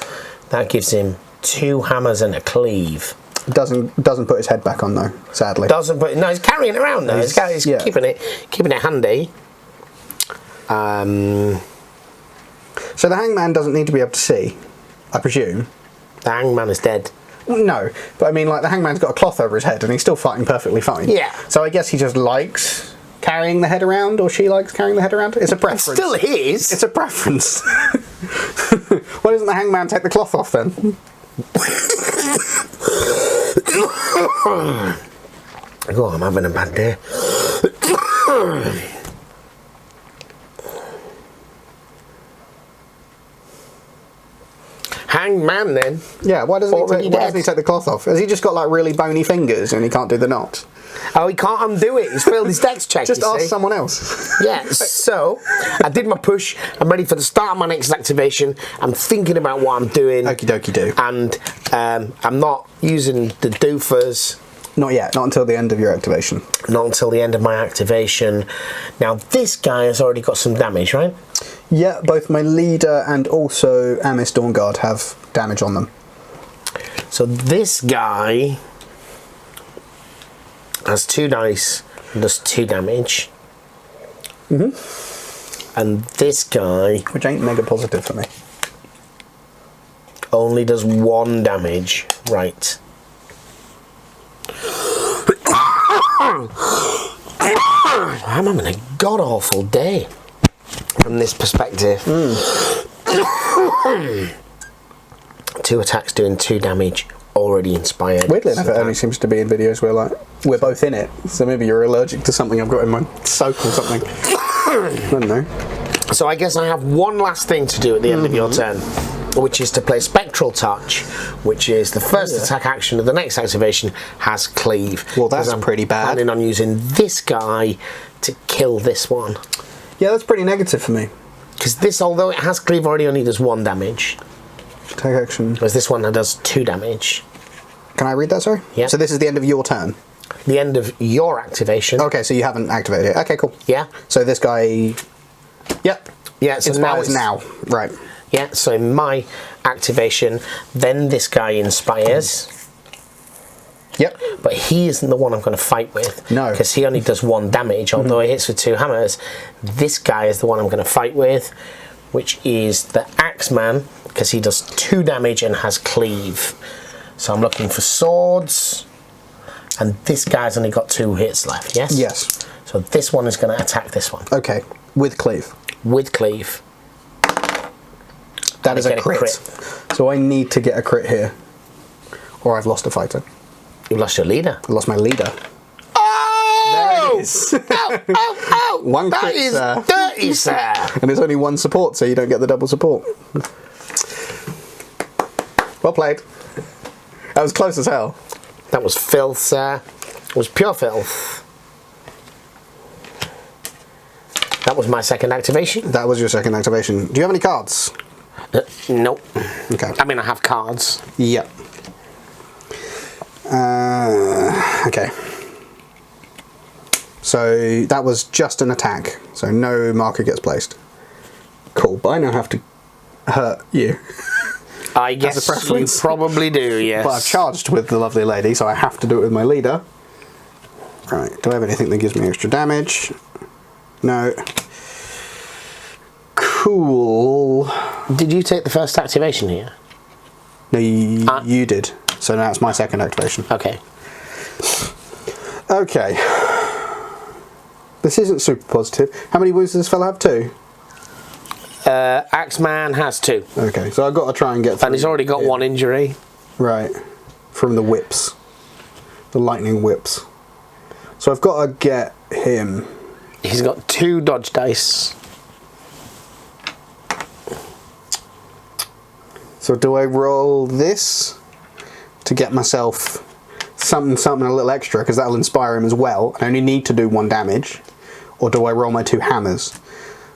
That gives him 2 hammers and a cleave.
Doesn't put his head back on though, sadly.
Doesn't put no. He's carrying it around though. He's
yeah.
keeping it handy.
So the hangman doesn't need to be able to see, I presume.
The hangman is dead.
No, but I mean, like, the hangman's got a cloth over his head and he's still fighting perfectly fine.
Yeah.
So I guess he just likes carrying the head around, or she likes carrying the head around. It's a preference.
It's still his.
It's a preference. Why doesn't the hangman take the cloth off then?
Oh, I'm having a bad day. Hangman then.
Yeah, why doesn't
Already
he
dead.
take the cloth off? Has he just got like really bony fingers and he can't do the knot?
Oh, he can't undo it. He's failed his dex check.
Just
you
ask
see.
someone else.
Yeah, so I did my push. I'm ready for the start of my next activation. I'm thinking about what I'm doing.
Okie dokie do.
And I'm not using the doofers.
Not yet, not until the end of your activation.
Not until the end of my activation. Now, this guy has already got some damage, right?
Yeah, both my leader and also Amis Dawnguard have damage on them.
So this guy has 2 dice and does 2 damage. And this guy
Which ain't mega positive for me.
only does 1 damage. Right. I'm having a god-awful day from this perspective. 2 attacks doing 2 damage, already inspired.
Weirdly enough, it only seems to be in videos where like we're both in it. So maybe you're allergic to something I've got in my soak or something. I don't know.
So I guess I have one last thing to do at the end of your turn, which is to play Spectral Touch, which is the first attack action of the next activation has Cleave.
Well, that's
'Cause I'm
pretty bad.
planning on using this guy to kill this one.
Yeah, that's pretty negative for me.
Because this, although it has Cleave, already only does 1 damage.
Take action.
Whereas this one does 2 damage.
Can I read that, sorry?
Yeah.
So this is the end of your turn?
The end of your activation.
Okay, so you haven't activated it. Okay, cool.
Yeah.
So this guy... Yep.
Yeah, so now
Inspires
it's
now. Right.
Yeah, so in my activation, then this guy inspires.
Yep.
But he isn't the one I'm going to fight with.
No.
Because he only does 1 damage, although he hits with 2 hammers. This guy is the one I'm going to fight with, which is the Axeman, because he does 2 damage and has Cleave. So I'm looking for swords, and this guy's only got 2 hits left, yes?
Yes.
So this one is going to attack this one.
Okay. With cleave.
With Cleave.
That is a
get a
crit.
crit.
So I need to get a crit here. Or I've lost a fighter.
You've lost your leader.
I lost my leader.
Oh!
There it is.
Oh!
One
That
crit,
is
sir.
dirty, sir.
And there's only 1 support, so you don't get the double support. Well played. That was close as hell.
That was filth, sir. It was pure filth. That was my second activation.
That was your second activation. Do you have any cards?
Nope.
Okay.
I mean, I have cards.
Yep. Okay. So that was just an attack. So no marker gets placed. Cool. But I now have to hurt you.
I guess you
preference.
probably do, yes.
But I've charged with the lovely lady, so I have to do it with my leader. Right. Do I have anything that gives me extra damage? No. Cool.
Did you take the first activation here?
No, you did. So now it's my second activation.
Okay.
Okay. This isn't super positive. How many wounds does this fella have? 2?
Axeman has 2.
Okay, so I've got to try and get through.
And he's already got 1 injury.
Right. From the whips. The lightning whips. So I've got to get him.
He's got 2 dodge dice.
So do I roll this? to get myself something a little extra, because that'll inspire him as well. I only need to do 1 damage, or do I roll my 2 hammers?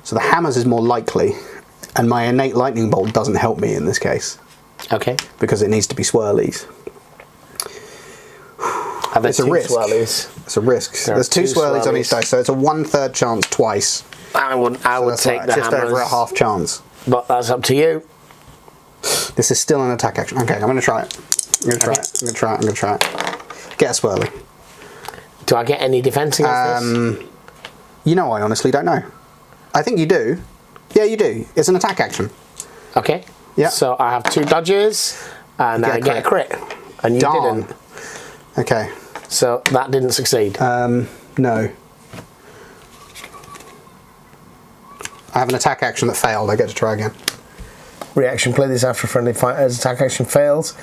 So the hammers is more likely, and my innate lightning bolt doesn't help me in this case.
Okay.
Because it needs to be swirlies. It's a risk.
Swirlies.
It's a risk. There's 2 swirlies on each dice, so it's a 1/3 chance twice.
I would take the
just
hammers.
over a half chance.
But that's up to you.
This is still an attack action. Okay, I'm going to try it. I'm going to try it. Get a swirly.
Do I get any defense against this?
You know, I honestly don't know. I think you do. Yeah, you do. It's an attack action.
Okay.
Yeah.
So I have 2 dodges, and I get a crit. And you didn't.
Okay.
So that didn't succeed.
No. I have an attack action that failed. I get to try again.
Reaction, play this after a friendly fighter's attack action fails.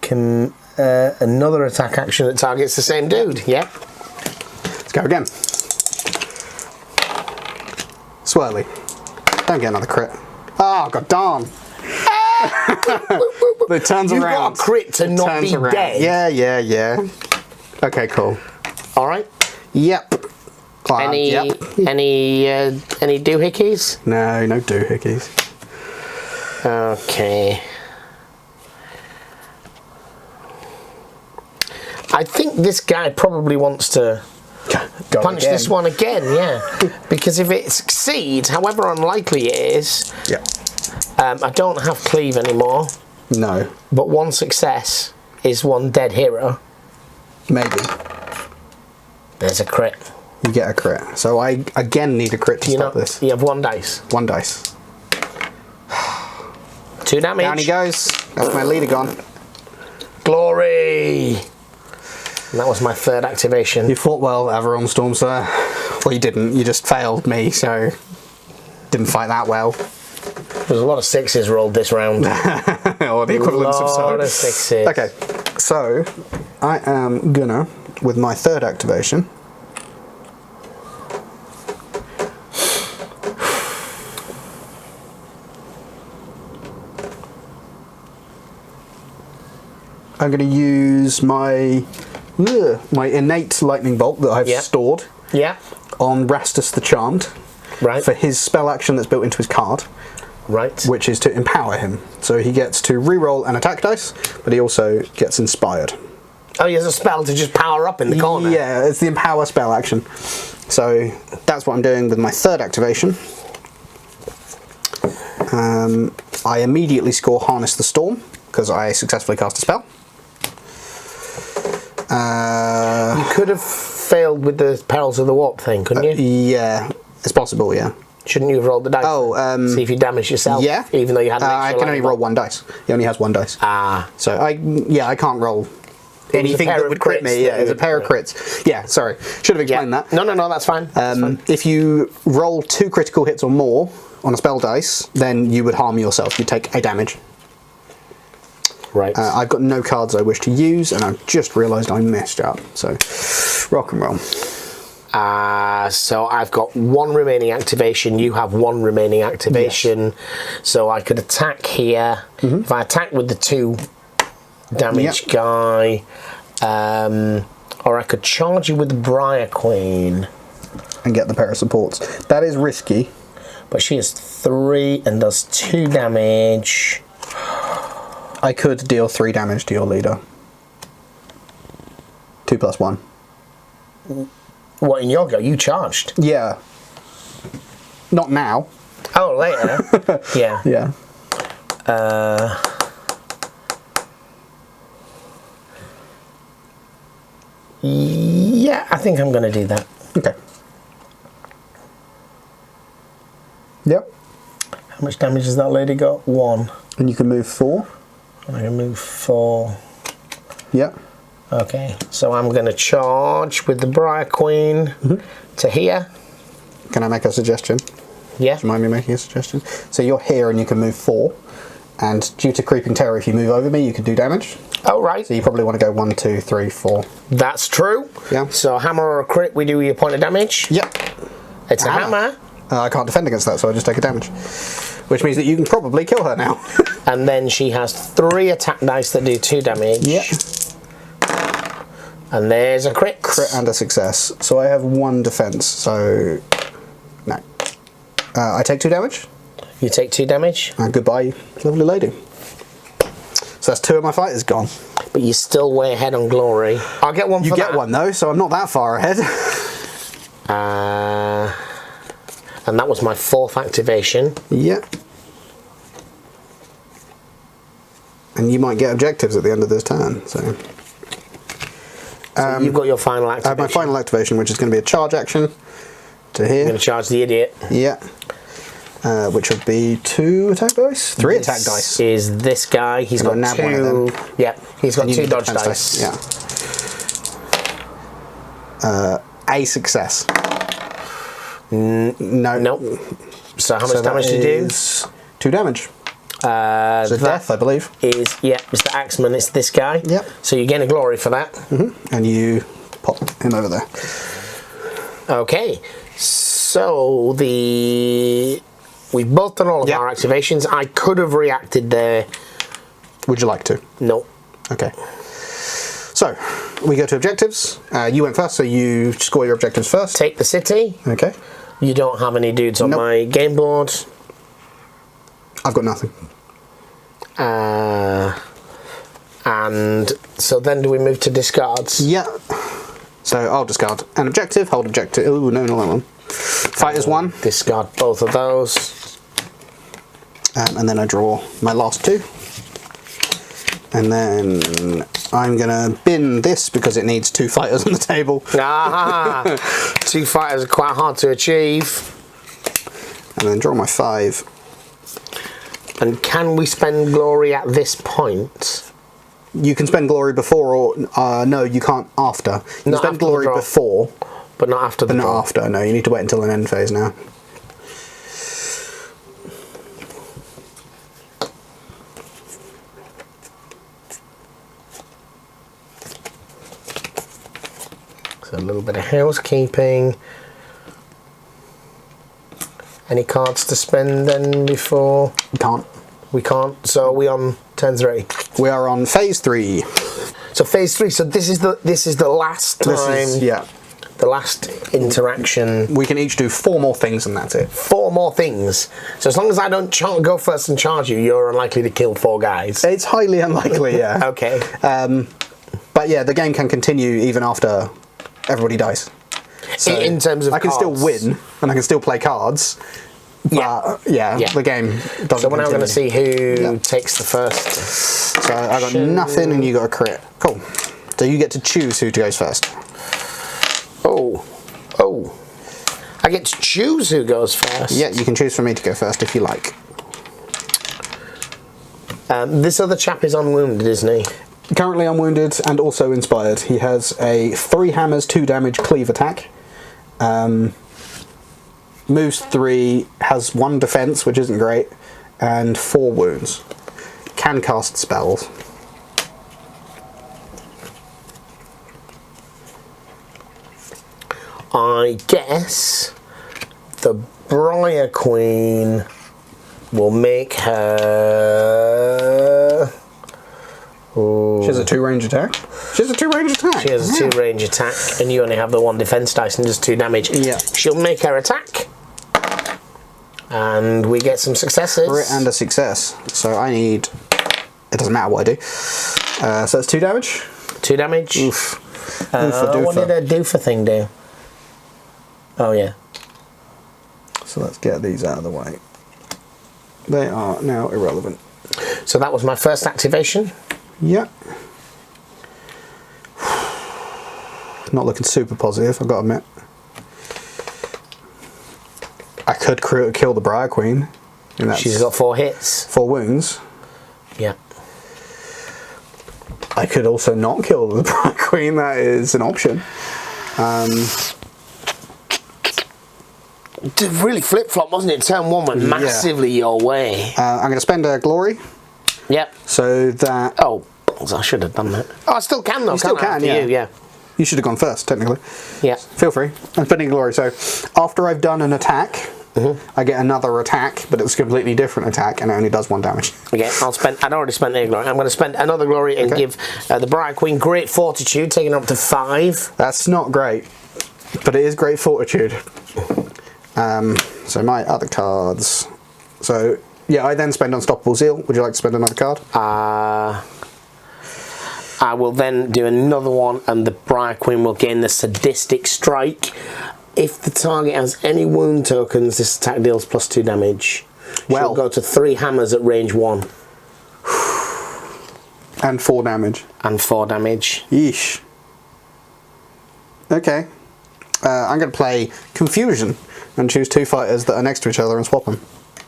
Can another attack action that targets the same dude. Yeah.
Let's go again. Swirly. Don't get another crit. Oh, god darn. It turns
You've
around.
got a crit to not be dead.
Yeah. Okay, cool.
All right.
Yep.
Any doohickeys?
No doohickeys.
Okay. I think this guy probably wants to punch this one again, yeah. Because if it succeeds, however unlikely it is,
Yeah.
I don't have cleave anymore.
No.
But 1 success is 1 dead hero.
Maybe.
There's a crit.
You get a crit. So I again need a crit to stop this.
You have 1 dice.
1 dice.
2 damage.
Down he goes. That's my leader gone.
Glory! And that was my 3rd activation.
You fought well, Averron Stormsire. Well, you didn't. You just failed me, so didn't fight that well.
There's a lot of 6s rolled this round.
Or the equivalent of so.
A lot of 6s.
Okay, so I am gonna, with my 3rd activation, I'm going to use my innate lightning bolt that I've stored on Rastus the Charmed for his spell action that's built into his card, which is to empower him. So he gets to reroll an attack dice, but he also gets inspired.
Oh, he has a spell to just power up in the corner.
Yeah, it's the empower spell action. So that's what I'm doing with my 3rd activation. I immediately score Harness the Storm because I successfully cast a spell.
You could have failed with the Perils of the Warp thing, couldn't you?
Yeah, it's possible, yeah.
Shouldn't you have rolled the dice? See if you damage yourself.
Yeah.
Even though you had an
I can only roll 1 dice. He only has 1 dice. So I can't roll anything that would crit me. Yeah, it's a pair of crits. Yeah, sorry. Should have explained that.
No, that's fine. That's fine.
If you roll 2 critical hits or more on a spell dice, then you would harm yourself. You take a damage.
Right.
I've got no cards I wish to use, and I've just realised I messed up. So, rock and roll.
So I've got 1 remaining activation. You have 1 remaining activation. Yes. So I could attack here. If I attack with the 2 damage guy, or I could charge you with the Briar Queen
and get the pair of supports. That is risky,
but she is 3 and does 2 damage.
I could deal 3 damage to your leader. 2 + 1.
What, in your go? You charged?
Yeah. Not now.
Oh, later. Yeah.
Yeah.
Yeah, I think I'm going to do that.
Okay. Yep.
How much damage has that lady got? 1.
And you can move 4.
I can move 4.
Yep.
Okay, so I'm going to charge with the Briar Queen to here.
Can I make a suggestion?
Yeah.
Do you mind me making a suggestion? So you're here and you can move 4. And due to Creeping Terror, if you move over me, you can do damage.
Oh, right.
So you probably want to go 1, 2, 3, 4.
That's true.
Yeah.
So hammer or a crit, we do your point of damage.
Yep.
It's a hammer.
I can't defend against that, so I just take a damage. Which means that you can probably kill her now.
And then she has 3 attack dice that do 2 damage.
Yep.
And there's a crit.
Crit and a success. So I have 1 defense, so... No. I take 2 damage.
You take 2 damage.
And goodbye, lovely lady. So that's 2 of my fighters gone.
But you're still way ahead on glory. I'll get one for that.
You get one though, so I'm not that far ahead.
And that was my 4th activation.
Yeah. And you might get objectives at the end of this turn, so...
So you've got your final activation.
I have my final activation, which is going to be a charge action to here.
You're going to charge the idiot.
Yeah. Which would be 2 attack dice? 3 attack dice.
Is this guy. He's got 2... Yeah, he's got 2 dodge dice.
Yeah. A success. No.
Nope. So how much damage to do?
2 damage. So death, I believe.
It's the Axeman, it's this guy.
Yep.
So you gain a glory for that.
And you pop him over there.
Okay. So we've both done all of our activations. I could have reacted there.
Would you like to?
No.
Okay. So, we go to objectives. You went first, so you score your objectives first.
Take the city.
Okay.
You don't have any dudes on my game board.
I've got nothing.
And so then do we move to discards?
Yeah. So I'll discard an objective, hold objective. Oh, no, not that one. Fighters 1.
Discard both of those.
And then I draw my last 2. And then I'm going to bin this because it needs 2 fighters on the table.
2 fighters are quite hard to achieve.
And then draw my 5.
And can we spend glory at this point?
You can spend glory before or... no, you can't after. You can spend glory before.
But not after the draw.
But not after, no. You need to wait until an end phase now.
So a little bit of housekeeping. Any cards to spend then before?
Can't.
We can't. So are we on turn 3?
We are on phase 3.
So phase 3. So this is the last time. The last interaction.
We can each do 4 more things and that's it.
4 more things. So as long as I don't go first and charge you, you're unlikely to kill 4 guys.
It's highly unlikely, yeah.
Okay.
But yeah, the game can continue even after everybody dies. So
in terms of
I can
cards.
still win and I can still play cards. But the game doesn't.
So we're now going to see who takes the first.
So I got nothing and you got a crit. Cool. So you get to choose who goes first.
Oh. I get to choose who goes first.
Yeah, you can choose for me to go first if you like.
This other chap is unwounded, isn't he?
Currently unwounded and also inspired. He has a 3 hammers, 2 damage cleave attack. Moves 3, has 1 defense, which isn't great, and 4 wounds. Can cast spells.
I guess the Briar Queen will make her...
She has a 2 range attack. She has a 2 range attack.
She has a 2 range attack, and you only have the 1 defense dice and just 2 damage.
Yeah.
She'll make her attack. And we get some successes.
Crit and a success. So I need... It doesn't matter what I do. So that's 2 damage.
2 damage.
Oof.
What did a doofer thing do? Oh, yeah.
So let's get these out of the way. They are now irrelevant.
So that was my first activation.
Yep. Not looking super positive, I've got to admit. I could kill the Briar Queen.
She's got 4 hits.
4 wounds.
Yeah.
I could also not kill the Briar Queen, that is an option.
Really flip-flop, wasn't it? Turn 1 went massively your way.
I'm going to spend a glory.
Yep.
So that...
Oh, I should have done that. Oh, I still can though.
You still can, yeah.
Yeah.
You should have gone first, technically.
Yeah.
Feel free. I'm spending glory. So after I've done an attack, I get another attack, but it's a completely different attack, and it only does 1 damage.
Okay, I'd already spent the glory. I'm going to spend another glory and give the Briar Queen great fortitude, taking up to 5.
That's not great, but it is great fortitude. So my other cards. So yeah, I then spend Unstoppable Zeal. Would you like to spend another card?
I will then do another one, and the Briar Queen will gain the Sadistic Strike. If the target has any wound tokens, this attack deals +2 damage. She'll go to 3 hammers at range 1.
And 4 damage.
And 4 damage.
Yeesh. Okay. I'm going to play Confusion and choose 2 fighters that are next to each other and swap them.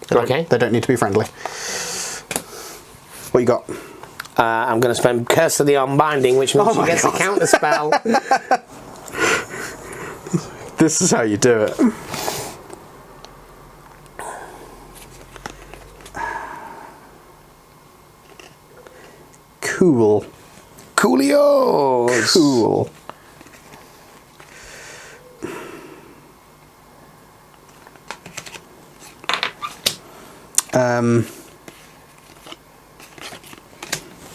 They don't need to be friendly. What you got?
I'm going to spend Curse of the Unbinding, which means she gets a counter spell.
This is how you do it. Cool.
Coolios!
Cool.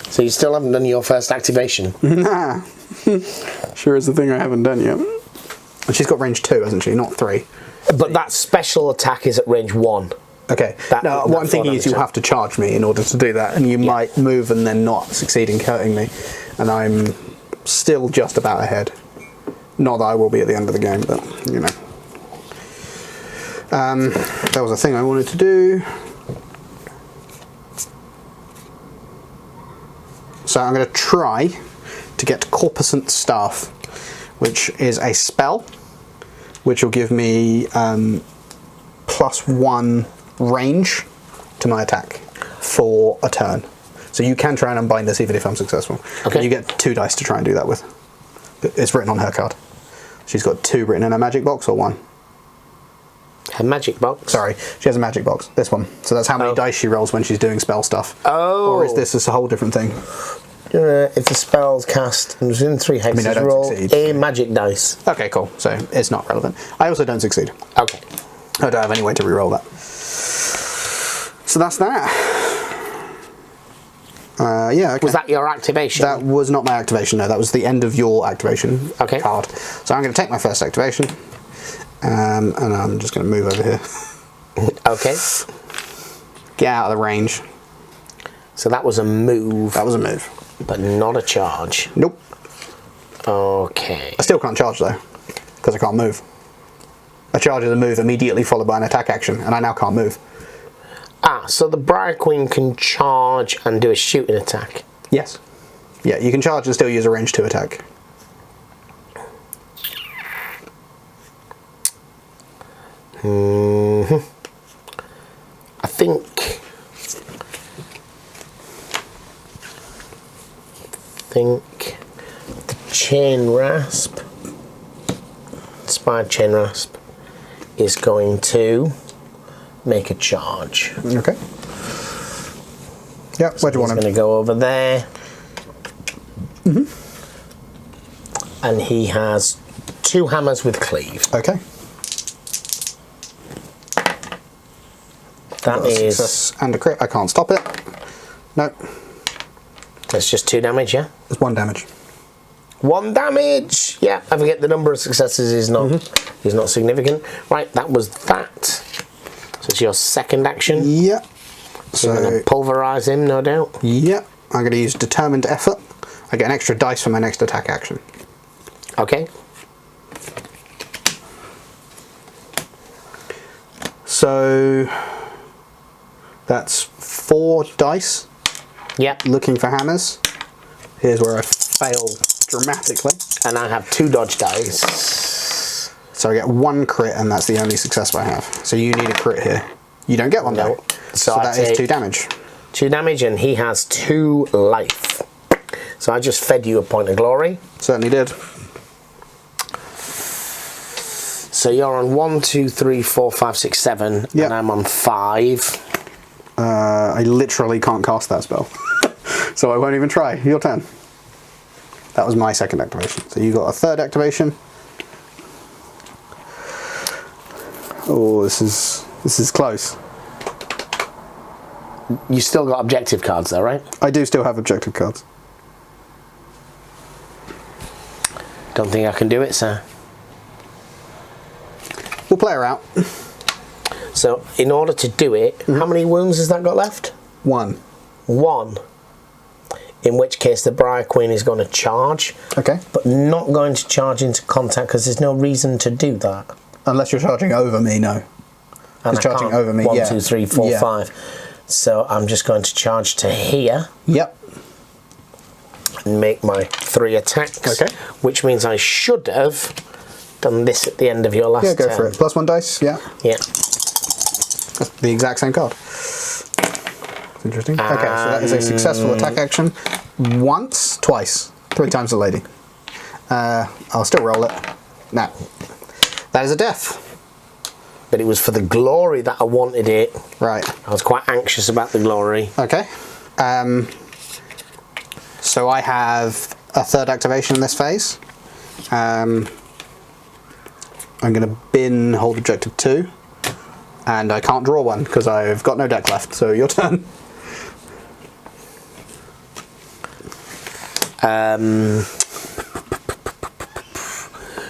So you still haven't done your first activation?
Nah. Sure is the thing I haven't done yet. And she's got range 2, hasn't she? Not 3.
But that special attack is at range 1.
Okay. Now, what I'm thinking is you'll have to charge me in order to do that, and you might move and then not succeed in cutting me. And I'm still just about ahead. Not that I will be at the end of the game, but, you know. That was a thing I wanted to do. So I'm going to try to get Corpuscent Staff, which is a spell, which will give me +1 range to my attack for a turn. So you can try and unbind this even if I'm successful.
Okay.
And you get 2 dice to try and do that with. It's written on her card. She's got 2 written in her magic box, or 1?
Her magic box?
Sorry, she has a magic box. This one. So that's how many dice she rolls when she's doing spell stuff.
Oh.
Or is this a whole different thing?
If the spell's cast and within 3 hexes,
I don't
roll
succeed.
a magic dice.
Okay, cool. So it's not relevant. I also don't succeed.
Okay.
I don't have any way to reroll that. So that's that. Yeah, okay.
Was that your activation?
That was not my activation, no. That was the end of your activation card. So I'm going to take my first activation. And I'm just going to move over here.
Okay.
Get out of the range.
So that was a move.
That was a move.
But not a charge.
Nope.
Okay.
I still can't charge though, because I can't move. A charge is a move immediately followed by an attack action, and I now can't move.
So the Briar Queen can charge and do a shooting attack?
Yes. Yeah, you can charge and still use a range 2 attack.
I think the Chain Rasp, Inspired Chain Rasp, is going to make a charge.
Okay. Yeah, where do you want him?
He's going to go over there. And he has 2 hammers with cleave.
Okay.
That is...
Success and a crit. I can't stop it. Nope.
That's just 2 damage, yeah?
It's 1 damage.
1 damage! Yeah, I forget the number of successes is not significant. Right, that was that. So it's your second action.
Yeah.
So you're going to pulverise him, no doubt.
Yeah. I'm going to use Determined Effort. I get an extra dice for my next attack action.
Okay.
So that's 4 dice.
Yeah.
Looking for hammers. Here's where I fail dramatically.
And I have 2 dodge dice.
So I get 1 crit, and that's the only success I have. So you need a crit here. You don't get one though. So that is 2 damage.
2 damage, and he has 2 life. So I just fed you a point of glory.
Certainly did.
So you're on 1, 2, 3, 4, 5, 6, 7,
Yep.
and I'm on 5.
I literally can't cast that spell. So I won't even try. Your turn. That was my second activation. So you got a third activation. Oh, Oh, this is close.
You still got objective cards though, right?
I do still have objective cards.
Don't think I can do it, sir.
We'll play her out.
So, in order to do it, how many wounds has that got left?
1.
1. In which case the Briar Queen is going to charge.
Okay.
But not going to charge into contact because there's no reason to do that.
Unless you're charging over me, no.
And
It's charging over me,
1,
yeah.
2, 3, 4,
Yeah.
5. So I'm just going to charge to here.
Yep.
And make my 3 attacks.
Okay.
Which means I should have done this at the end of your last
Yeah, go
turn.
for it. +1 dice, yeah.
Yeah.
That's the exact same card. That's interesting. Okay, so that is a successful attack action. Once, twice, 3 times the lady. I'll still roll it. No. That is a death.
But it was for the glory that I wanted it.
Right.
I was quite anxious about the glory.
Okay. So I have a 3rd activation in this phase. I'm going to bin hold objective 2. And I can't draw one because I've got no deck left. So your turn.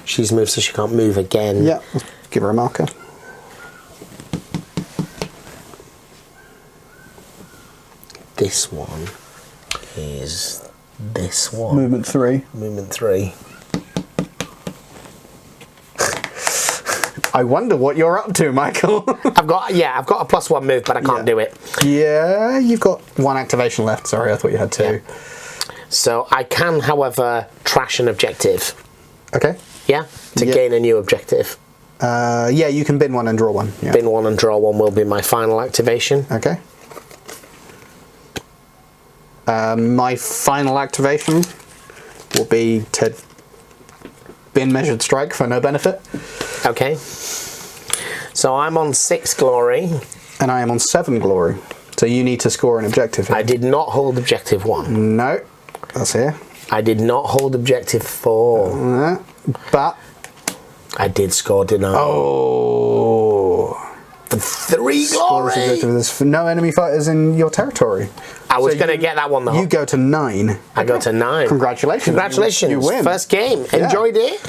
She's moved so she can't move again.
Yeah. Give her a marker.
This one is this one.
Movement 3.
Movement 3.
I wonder what you're up to, Michael.
I've got a +1 move, but I can't do it.
Yeah, you've got 1 activation left. Sorry, I thought you had 2.
Yeah. So I can, however, trash an objective.
Okay.
Yeah? To gain a new objective.
Yeah, you can bin 1 and draw 1. Yeah.
Bin 1 and draw 1 will be my final activation.
Okay. My final activation will be to bin Measured Strike for no benefit.
Okay. So I'm on 6 glory.
And I am on 7 glory. So you need to score an objective here.
I did not hold objective 1.
No. That's here.
I did not hold objective 4.
But...
I did score, didn't I?
Oh...
For 3
Score this
glory!
objective. There's no enemy fighters in your territory.
I was going to get that one though.
You go to 9.
I go to 9.
Congratulations.
Congratulations.
You win.
First game.
Yeah.
Enjoyed it.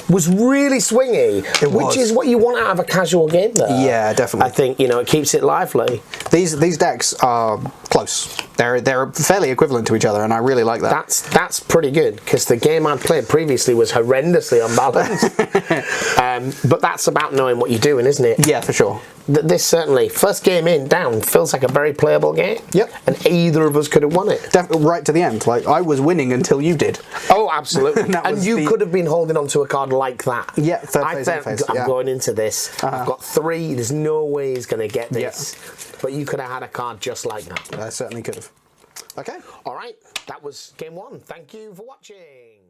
Was really swingy.
was.
Which is what you want out of a casual game though.
Yeah, definitely.
I think, it keeps it lively.
These decks are close. They're fairly equivalent to each other, and I really like that.
That's pretty good, because the game I'd played previously was horrendously unbalanced. But that's about knowing what you're doing, isn't it?
Yeah, for sure.
This certainly, first game in, down, feels like a very playable game.
Yep.
And either of us could have won it.
Right to the end. Like, I was winning until you did.
Oh, absolutely.
That
And
was
you
the-
could have been holding on to a card like that.
Yeah, third
I
phase,
felt,
phase,
I'm
yeah.
going into this. I've got 3. There's no way he's going to get this. But you could have had a card just like that.
I certainly could have. Okay.
All right. That was game 1. Thank you for watching.